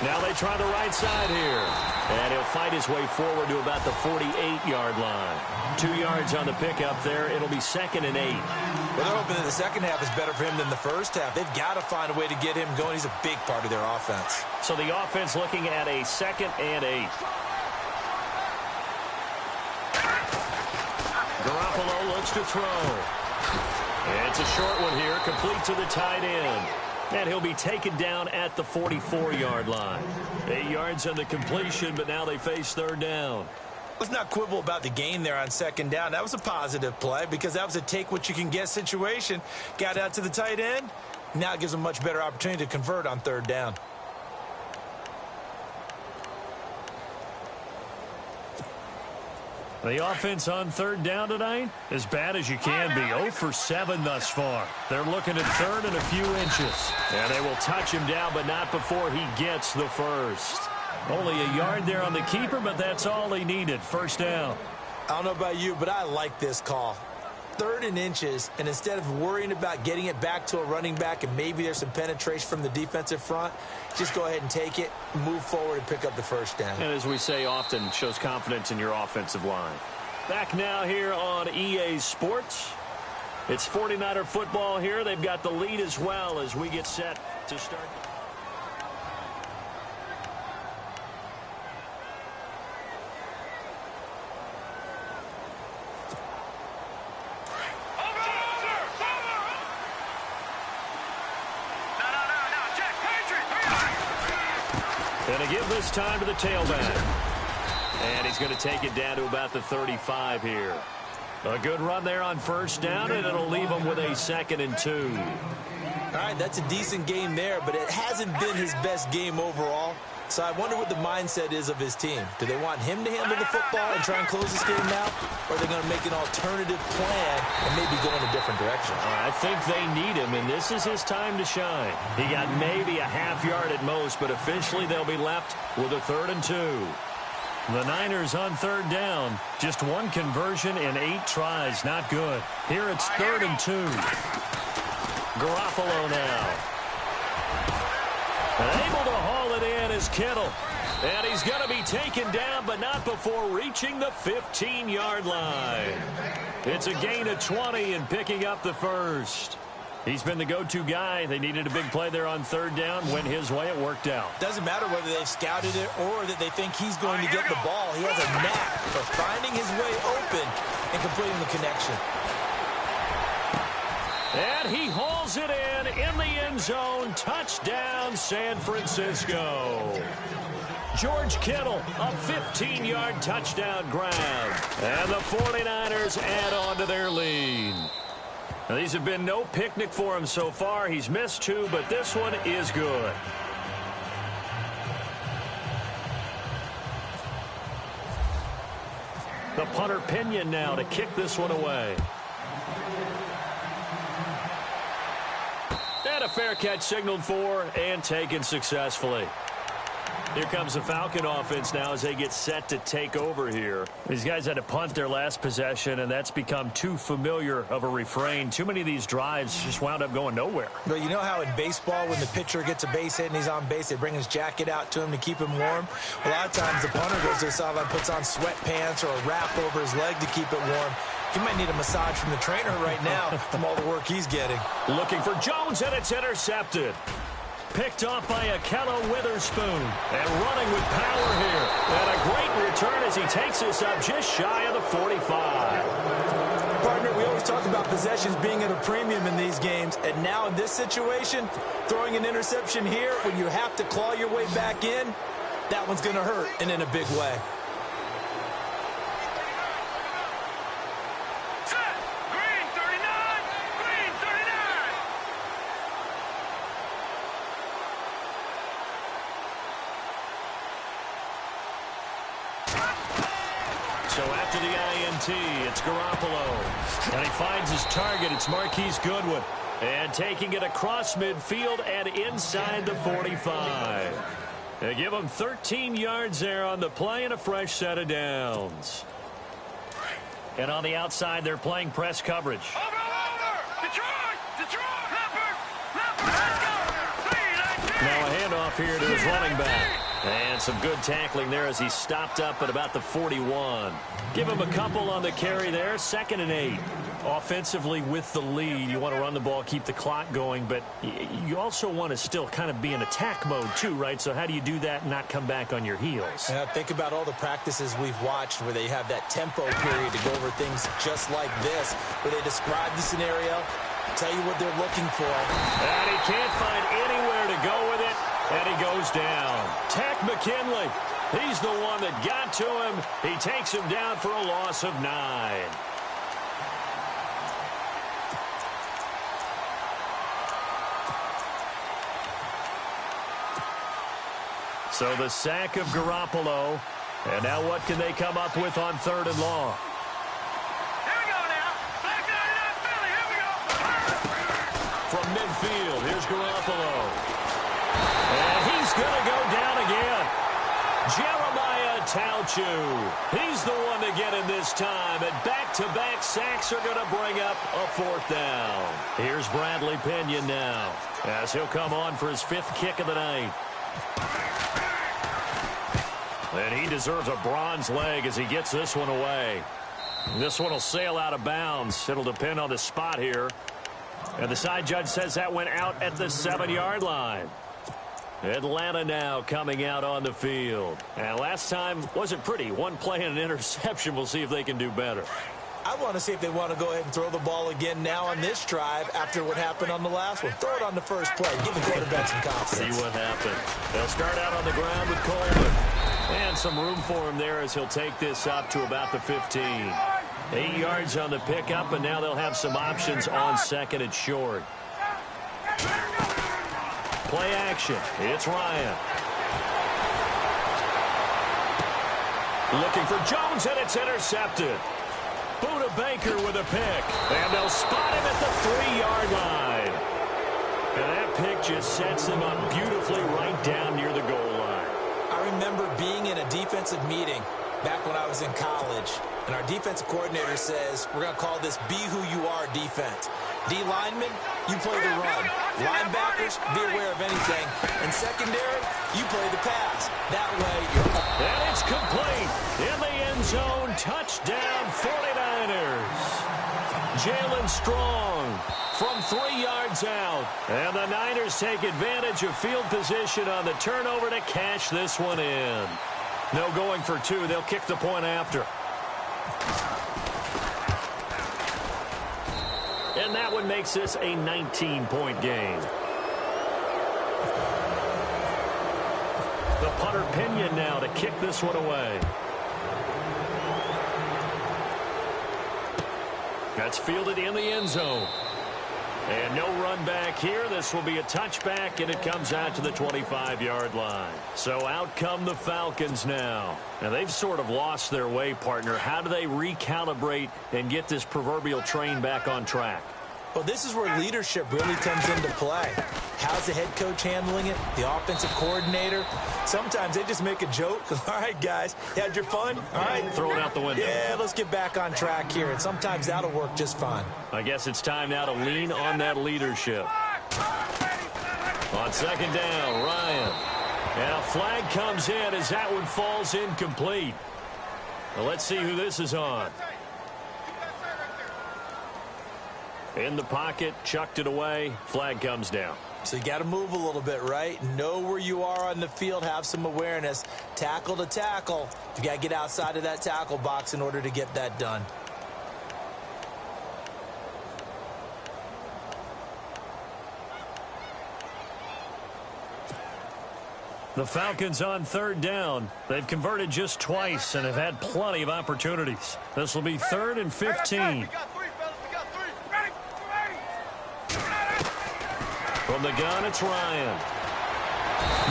Now they try the right side here. And he'll fight his way forward to about the 48-yard line. 2 yards on the pickup there. It'll be 2nd and 8. Well, they're hoping that the second half is better for him than the first half. They've got to find a way to get him going. He's a big part of their offense. So the offense looking at a 2nd and 8. Garoppolo looks to throw. And it's a short one here, complete to the tight end. And he'll be taken down at the 44-yard line. 8 yards on the completion, but now they face third down. Let's not quibble about the gain there on second down. That was a positive play because that was a take-what-you-can-get situation. Got out to the tight end. Now it gives them a much better opportunity to convert on third down. The offense on third down tonight, as bad as you can be. 0 for 7 thus far. They're looking at third and a few inches. And they will touch him down, but not before he gets the first. Only a yard there on the keeper, but that's all he needed. First down. I don't know about you, but I like this call. 3rd and inches, and instead of worrying about getting it back to a running back and maybe there's some penetration from the defensive front, just go ahead and take it, move forward, and pick up the first down. And as we say often, shows confidence in your offensive line. Back now here on EA Sports. It's 49er football here. They've got the lead as well as we get set to start. And to give this time to the tailback. And he's going to take it down to about the 35 here. A good run there on first down, and it'll leave him with a 2nd and 2. All right, that's a decent game there, but it hasn't been his best game overall. So I wonder what the mindset is of his team. Do they want him to handle the football and try and close this game out? Or are they going to make an alternative plan and maybe go in a different direction? I think they need him, and this is his time to shine. He got maybe a half yard at most, but officially they'll be left with a 3rd and 2. The Niners on third down. Just one conversion in 8 tries. Not good. Here it's 3rd and 2. Garoppolo now. Able to haul it in is Kittle. And he's going to be taken down, but not before reaching the 15-yard line. It's a gain of 20 and picking up the first. He's been the go-to guy. They needed a big play there on third down. Went his way. It worked out. Doesn't matter whether they've scouted it or that they think he's going to get the ball. He has a knack for finding his way open and completing the connection. And he hauls it in the end zone. Touchdown, San Francisco. George Kittle, a 15-yard touchdown grab. And the 49ers add on to their lead. Now, these have been no picnic for him so far. He's missed 2, but this one is good. The punter Pinion now to kick this one away. And a fair catch signaled for and taken successfully. Here comes the Falcon offense now as they get set to take over here. These guys had to punt their last possession, and that's become too familiar of a refrain. Too many of these drives just wound up going nowhere. But you know how in baseball, when the pitcher gets a base hit and he's on base, they bring his jacket out to him to keep him warm? A lot of times the punter goes to the sideline, puts on sweatpants or a wrap over his leg to keep it warm. He might need a massage from the trainer right now from all the work he's getting. Looking for Jones, and it's intercepted. Picked off by Akello Witherspoon. And running with power here. And a great return as he takes this up just shy of the 45. Partner, we always talk about possessions being at a premium in these games. And now in this situation, throwing an interception here when you have to claw your way back in, that one's going to hurt, and in a big way. So after the INT, it's Garoppolo. And he finds his target. It's Marquise Goodwin. And taking it across midfield and inside the 45. They give him 13 yards there on the play and a fresh set of downs. And on the outside, they're playing press coverage. Over! Detroit! Leopard! Let's go! 3-19! Now a handoff here to his running back. And some good tackling there as he stopped up at about the 41. Give him a couple on the carry there. 2nd and 8. Offensively with the lead, you want to run the ball, keep the clock going, but you also want to still kind of be in attack mode too, right? So how do you do that and not come back on your heels? Yeah, think about all the practices we've watched where they have that tempo period to go over things just like this, where they describe the scenario, tell you what they're looking for. And he can't find anywhere to go with it. And he goes down. Tack McKinley. He's the one that got to him. He takes him down for a loss of 9. So the sack of Garoppolo. And now what can they come up with on 3rd and long? Here we go now. Black 99 Philly. Here we go. From midfield, here's Garoppolo. And he's going to go down again. Jeremiah Tauchu. He's the one to get in this time. And back-to-back sacks are going to bring up a 4th down. Here's Bradley Pinion now as he'll come on for his 5th kick of the night. And he deserves a bronze leg as he gets this one away. This one will sail out of bounds. It'll depend on the spot here. And the side judge says that went out at the 7-yard line. Atlanta now coming out on the field. And last time wasn't pretty. One play and an interception. We'll see if they can do better. I want to see if they want to go ahead and throw the ball again now on this drive after what happened on the last one. Throw it on the first play. Give the quarterback some confidence. See what happened. They'll start out on the ground with Coleman. And some room for him there as he'll take this up to about the 15. 8 yards on the pickup, and now they'll have some options on 2nd and short. Play action. It's Ryan. Looking for Jones, and it's intercepted. Buda Baker with a pick. And they'll spot him at the 3-yard line. And that pick just sets them up beautifully right down near the goal line. I remember being in a defensive meeting back when I was in college, and our defensive coordinator says, we're going to call this Be Who You Are defense. D linemen, you play the run. Linebackers, be aware of anything. And secondary, you play the pass. That way, you're up. And it's complete. In the end zone, touchdown 49ers. Jalen Strong from 3 yards out. And the Niners take advantage of field position on the turnover to cash this one in. No going for 2. They'll kick the point after. And that one makes this a 19-point game. The punter Pinion now to kick this one away. That's fielded in the end zone. And no run back here. This will be a touchback, and it comes out to the 25-yard line. So out come the Falcons now. Now, they've sort of lost their way, partner. How do they recalibrate and get this proverbial train back on track? Well, this is where leadership really comes into play. How's the head coach handling it? The offensive coordinator? Sometimes they just make a joke. All right, guys, you had your fun? All right. Throw it out the window. Yeah, let's get back on track here. And sometimes that'll work just fine. I guess it's time now to lean on that leadership. On second down, Ryan. And a flag comes in as that one falls incomplete. Well, let's see who this is on. In the pocket, chucked it away, flag comes down. So you got to move a little bit, right? Know where you are on the field, have some awareness. Tackle to tackle. You got to get outside of that tackle box in order to get that done. The Falcons on third down. They've converted just twice and have had plenty of opportunities. This will be 3rd and 15. From the gun, it's Ryan.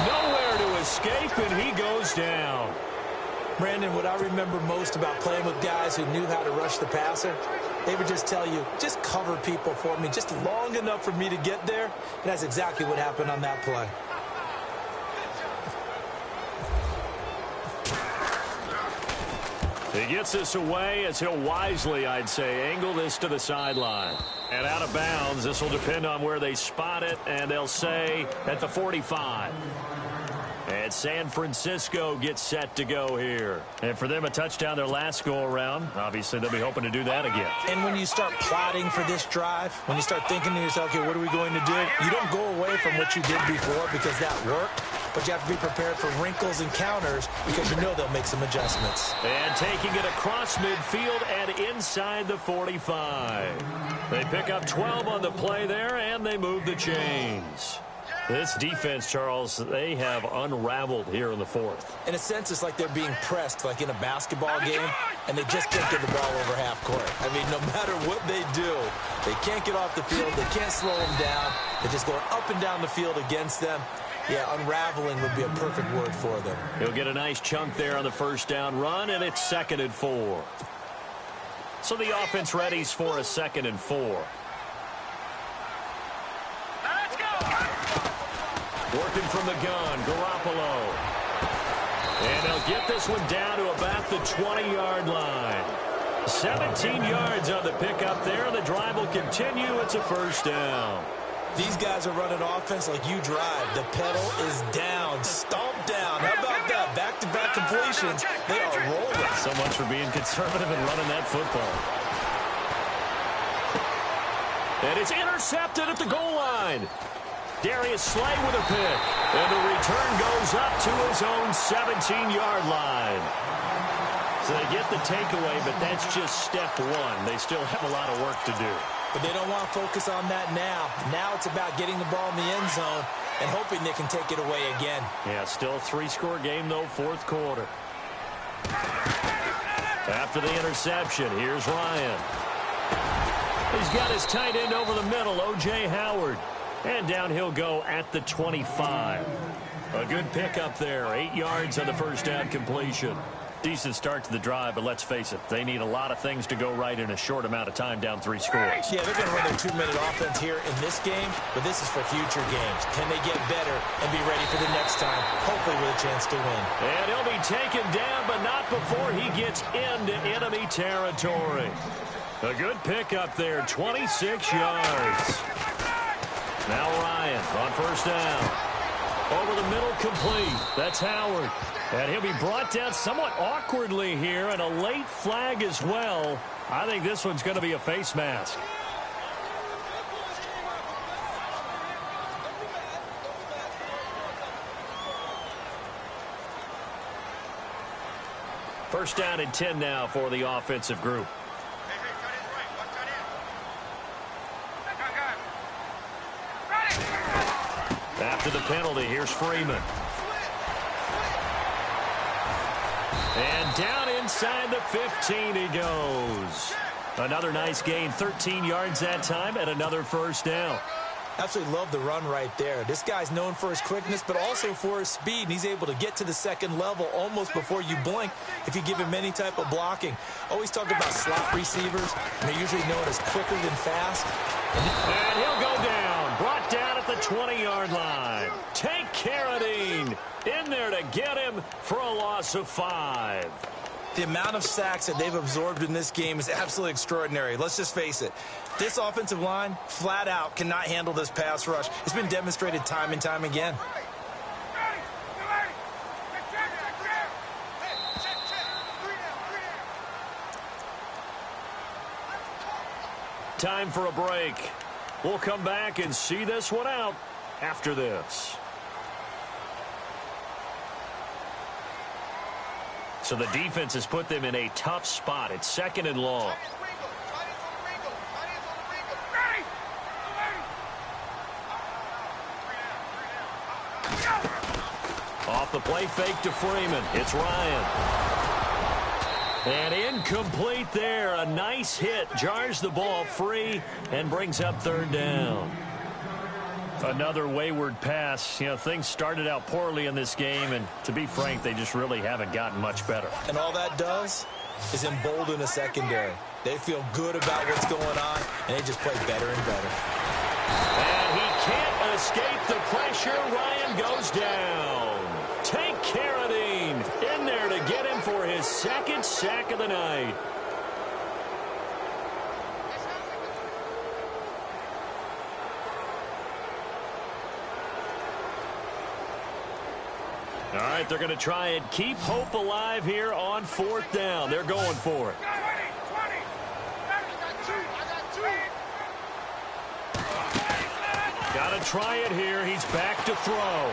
Nowhere to escape, and he goes down. Brandon, what I remember most about playing with guys who knew how to rush the passer, they would just tell you, just cover people for me, just long enough for me to get there. And that's exactly what happened on that play. He gets this away as he'll wisely, I'd say, angle this to the sideline. And out of bounds, this will depend on where they spot it, and they'll say at the 45. And San Francisco gets set to go here. And for them, a touchdown their last go-around. Obviously, they'll be hoping to do that again. And when you start plotting for this drive, when you start thinking to yourself, okay, what are we going to do? You don't go away from what you did before because that worked. But you have to be prepared for wrinkles and counters because you know they'll make some adjustments. And taking it across midfield and inside the 45. They pick up 12 on the play there, and they move the chains. This defense, Charles, they have unraveled here in the 4th. In a sense, it's like they're being pressed like in a basketball game, and they just can't get the ball over half court. I mean, no matter what they do, they can't get off the field. They can't slow them down. They're just going up and down the field against them. Yeah, unraveling would be a perfect word for them. He'll get a nice chunk there on the first down run, and it's 2nd and 4. So the offense readies for a 2nd and 4. Let's go! Working from the gun, Garoppolo. And they'll get this one down to about the 20-yard line. 17 yards on the pickup there. The drive will continue. It's a first down. These guys are running offense like you drive. The pedal is down, stomp down. How about that? Back-to-back completions. They are rolling. So much for being conservative and running that football. And it's intercepted at the goal line. Darius Slay with a pick. And the return goes up to his own 17-yard line. So they get the takeaway, but that's just step one. They still have a lot of work to do. But they don't want to focus on that now. Now it's about getting the ball in the end zone and hoping they can take it away again. Yeah, still a 3-score game, though, 4th quarter. After the interception, here's Ryan. He's got his tight end over the middle, O.J. Howard. And down he'll go at the 25. A good pickup there, 8 yards on the first down completion. Decent start to the drive, but let's face it, they need a lot of things to go right in a short amount of time, down 3 scores. Yeah, they're going to run their 2-minute offense here in this game, but this is for future games. Can they get better and be ready for the next time, hopefully with a chance to win? And he'll be taken down, but not before he gets into enemy territory. A good pickup there, 26 yards. Now Ryan on first down. Over the middle, complete. That's Howard. And he'll be brought down somewhat awkwardly here, and a late flag as well. I think this one's going to be a face mask. First down and 10 now for the offensive group. Ready. After the penalty, here's Freeman. And down inside the 15 he goes. Another nice gain, 13 yards that time, and another first down. Absolutely love the run right there. This guy's known for his quickness, but also for his speed, and he's able to get to the second level almost before you blink if you give him any type of blocking. Always talk about slot receivers, and they're usually known as quicker than fast. And he'll go down, brought down at the 20-yard line. Take Carradine in there to get him for a loss of 5. The amount of sacks that they've absorbed in this game is absolutely extraordinary. Let's just face it. This offensive line, flat out, cannot handle this pass rush. It's been demonstrated time and time again. Time for a break. We'll come back and see this one out after this. So the defense has put them in a tough spot. It's 2nd and long. Off the play fake to Freeman. It's Ryan. And incomplete there. A nice hit. Jars the ball free and brings up 3rd down. Another wayward pass. You know, things started out poorly in this game, and to be frank, they just really haven't gotten much better. And all that does is embolden a secondary. They feel good about what's going on, and they just play better and better. And he can't escape the pressure. Ryan goes down. Take Carradine in there to get him for his 2nd sack of the night. All right, they're going to try and keep hope alive here on 4th down. They're going for it. Got to try it here. He's back to throw.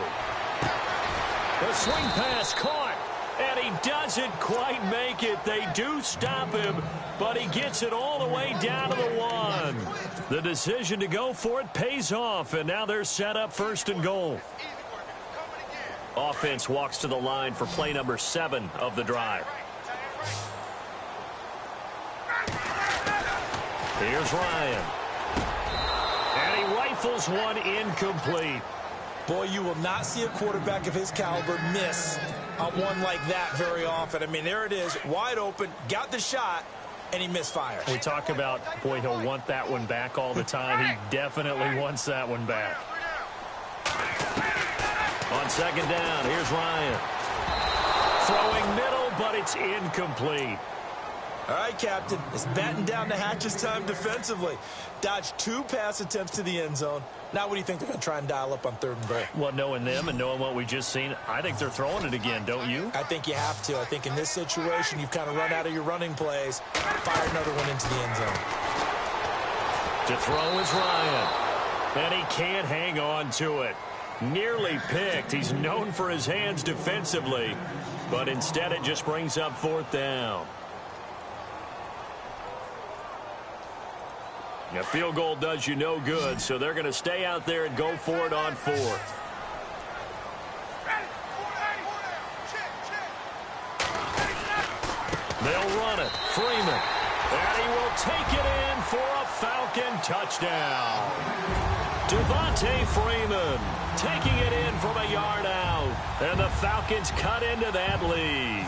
The swing pass caught, and he doesn't quite make it. They do stop him, but he gets it all the way down to the 1. The decision to go for it pays off, and now they're set up 1st and goal. Offense walks to the line for play number 7 of the drive. Here's Ryan. And he rifles one incomplete. Boy, you will not see a quarterback of his caliber miss on one like that very often. I mean, there it is, wide open, got the shot, and he misfires. We talk about, boy, he'll want that one back all the time. He definitely wants that one back. On 2nd down, here's Ryan. Throwing middle, but it's incomplete. All right, Captain, it's batten down the hatches time defensively. Dodged 2 pass attempts to the end zone. Now what do you think they're going to try and dial up on 3rd and goal? Well, knowing them and knowing what we just seen, I think they're throwing it again, don't you? I think you have to. I think in this situation, you've kind of run out of your running plays. Fire another one into the end zone. To throw is Ryan. And he can't hang on to it. Nearly picked. He's known for his hands defensively, but instead it just brings up 4th down. A field goal does you no good, so they're going to stay out there and go for it on 4th. They'll run it. Freeman. And he will take it in for a Falcon touchdown. Devontae Freeman taking it in from a yard out. And the Falcons cut into that lead.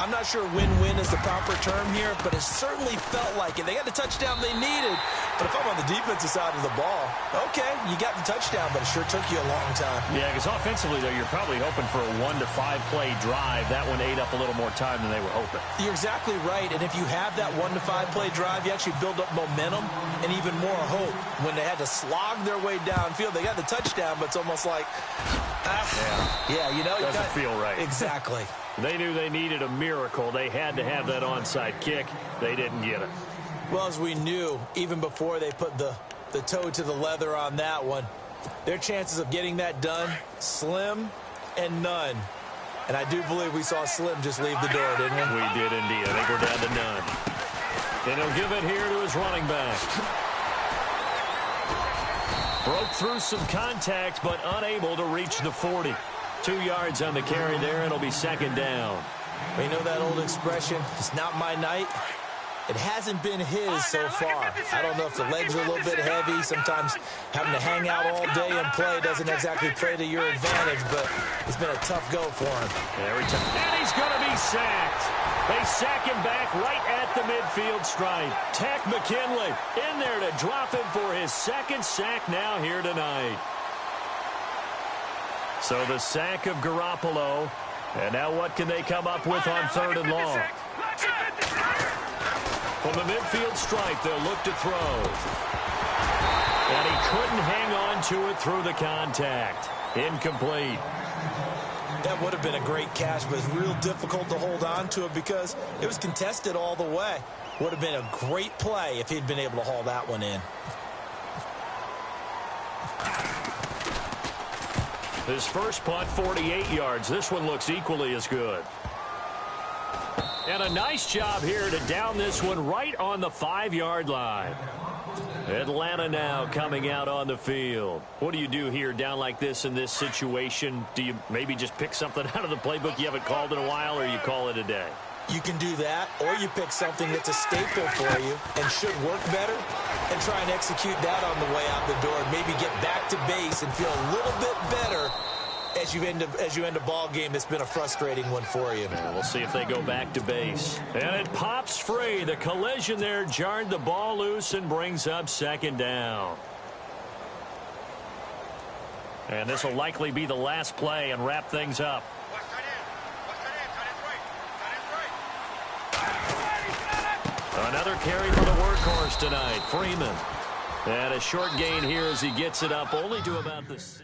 I'm not sure win-win is the proper term here, but it certainly felt like it. They got the touchdown they needed, but if I'm on the defensive side of the ball, okay, you got the touchdown, but it sure took you a long time. Yeah, because offensively, though, you're probably hoping for a 1 to 5 play drive. That one ate up a little more time than they were hoping. You're exactly right, and if you have that 1 to 5 play drive, you actually build up momentum and even more hope. When they had to slog their way downfield, they got the touchdown, but it's almost like, yeah, you know. Doesn't feel right. Exactly. They knew they needed a miracle. They had to have that onside kick. They didn't get it. Well, as we knew, even before they put the toe to the leather on that one, their chances of getting that done, slim and none. And I do believe we saw Slim just leave the door, didn't we? We did indeed. I think we're down to none. And he'll give it here to his running back. Broke through some contact, but unable to reach the 40. 2 yards on the carry there. It'll be 2nd down. You know that old expression, it's not my night? It hasn't been his so far. I don't know if the legs are a little bit heavy. Sometimes having to hang out all day and play doesn't exactly play to your advantage, but it's been a tough go for him. Every time. And he's going to be sacked. They sack him back right at the midfield stripe. Tech McKinley in there to drop him for his second sack now here tonight. So the sack of Garoppolo. And now what can they come up with on 3rd and long? From the midfield stripe, they'll look to throw. And he couldn't hang on to it through the contact. Incomplete. That would have been a great catch, but it's real difficult to hold on to it because it was contested all the way. Would have been a great play if he'd been able to haul that one in. His first punt, 48 yards. This one looks equally as good. And a nice job here to down this one right on the 5-yard line. Atlanta now coming out on the field. What do you do here down like this in this situation? Do you maybe just pick something out of the playbook you haven't called in a while, or you call it a day? You can do that, or you pick something that's a staple for you and should work better and try and execute that on the way out the door and maybe get back to base and feel a little bit better as you end a ball game that's been a frustrating one for you. And we'll see if they go back to base. And it pops free. The collision there jarred the ball loose and brings up 2nd down. And this will likely be the last play and wrap things up. Another carry for the workhorse tonight, Freeman. And a short gain here as he gets it up only to about the 6.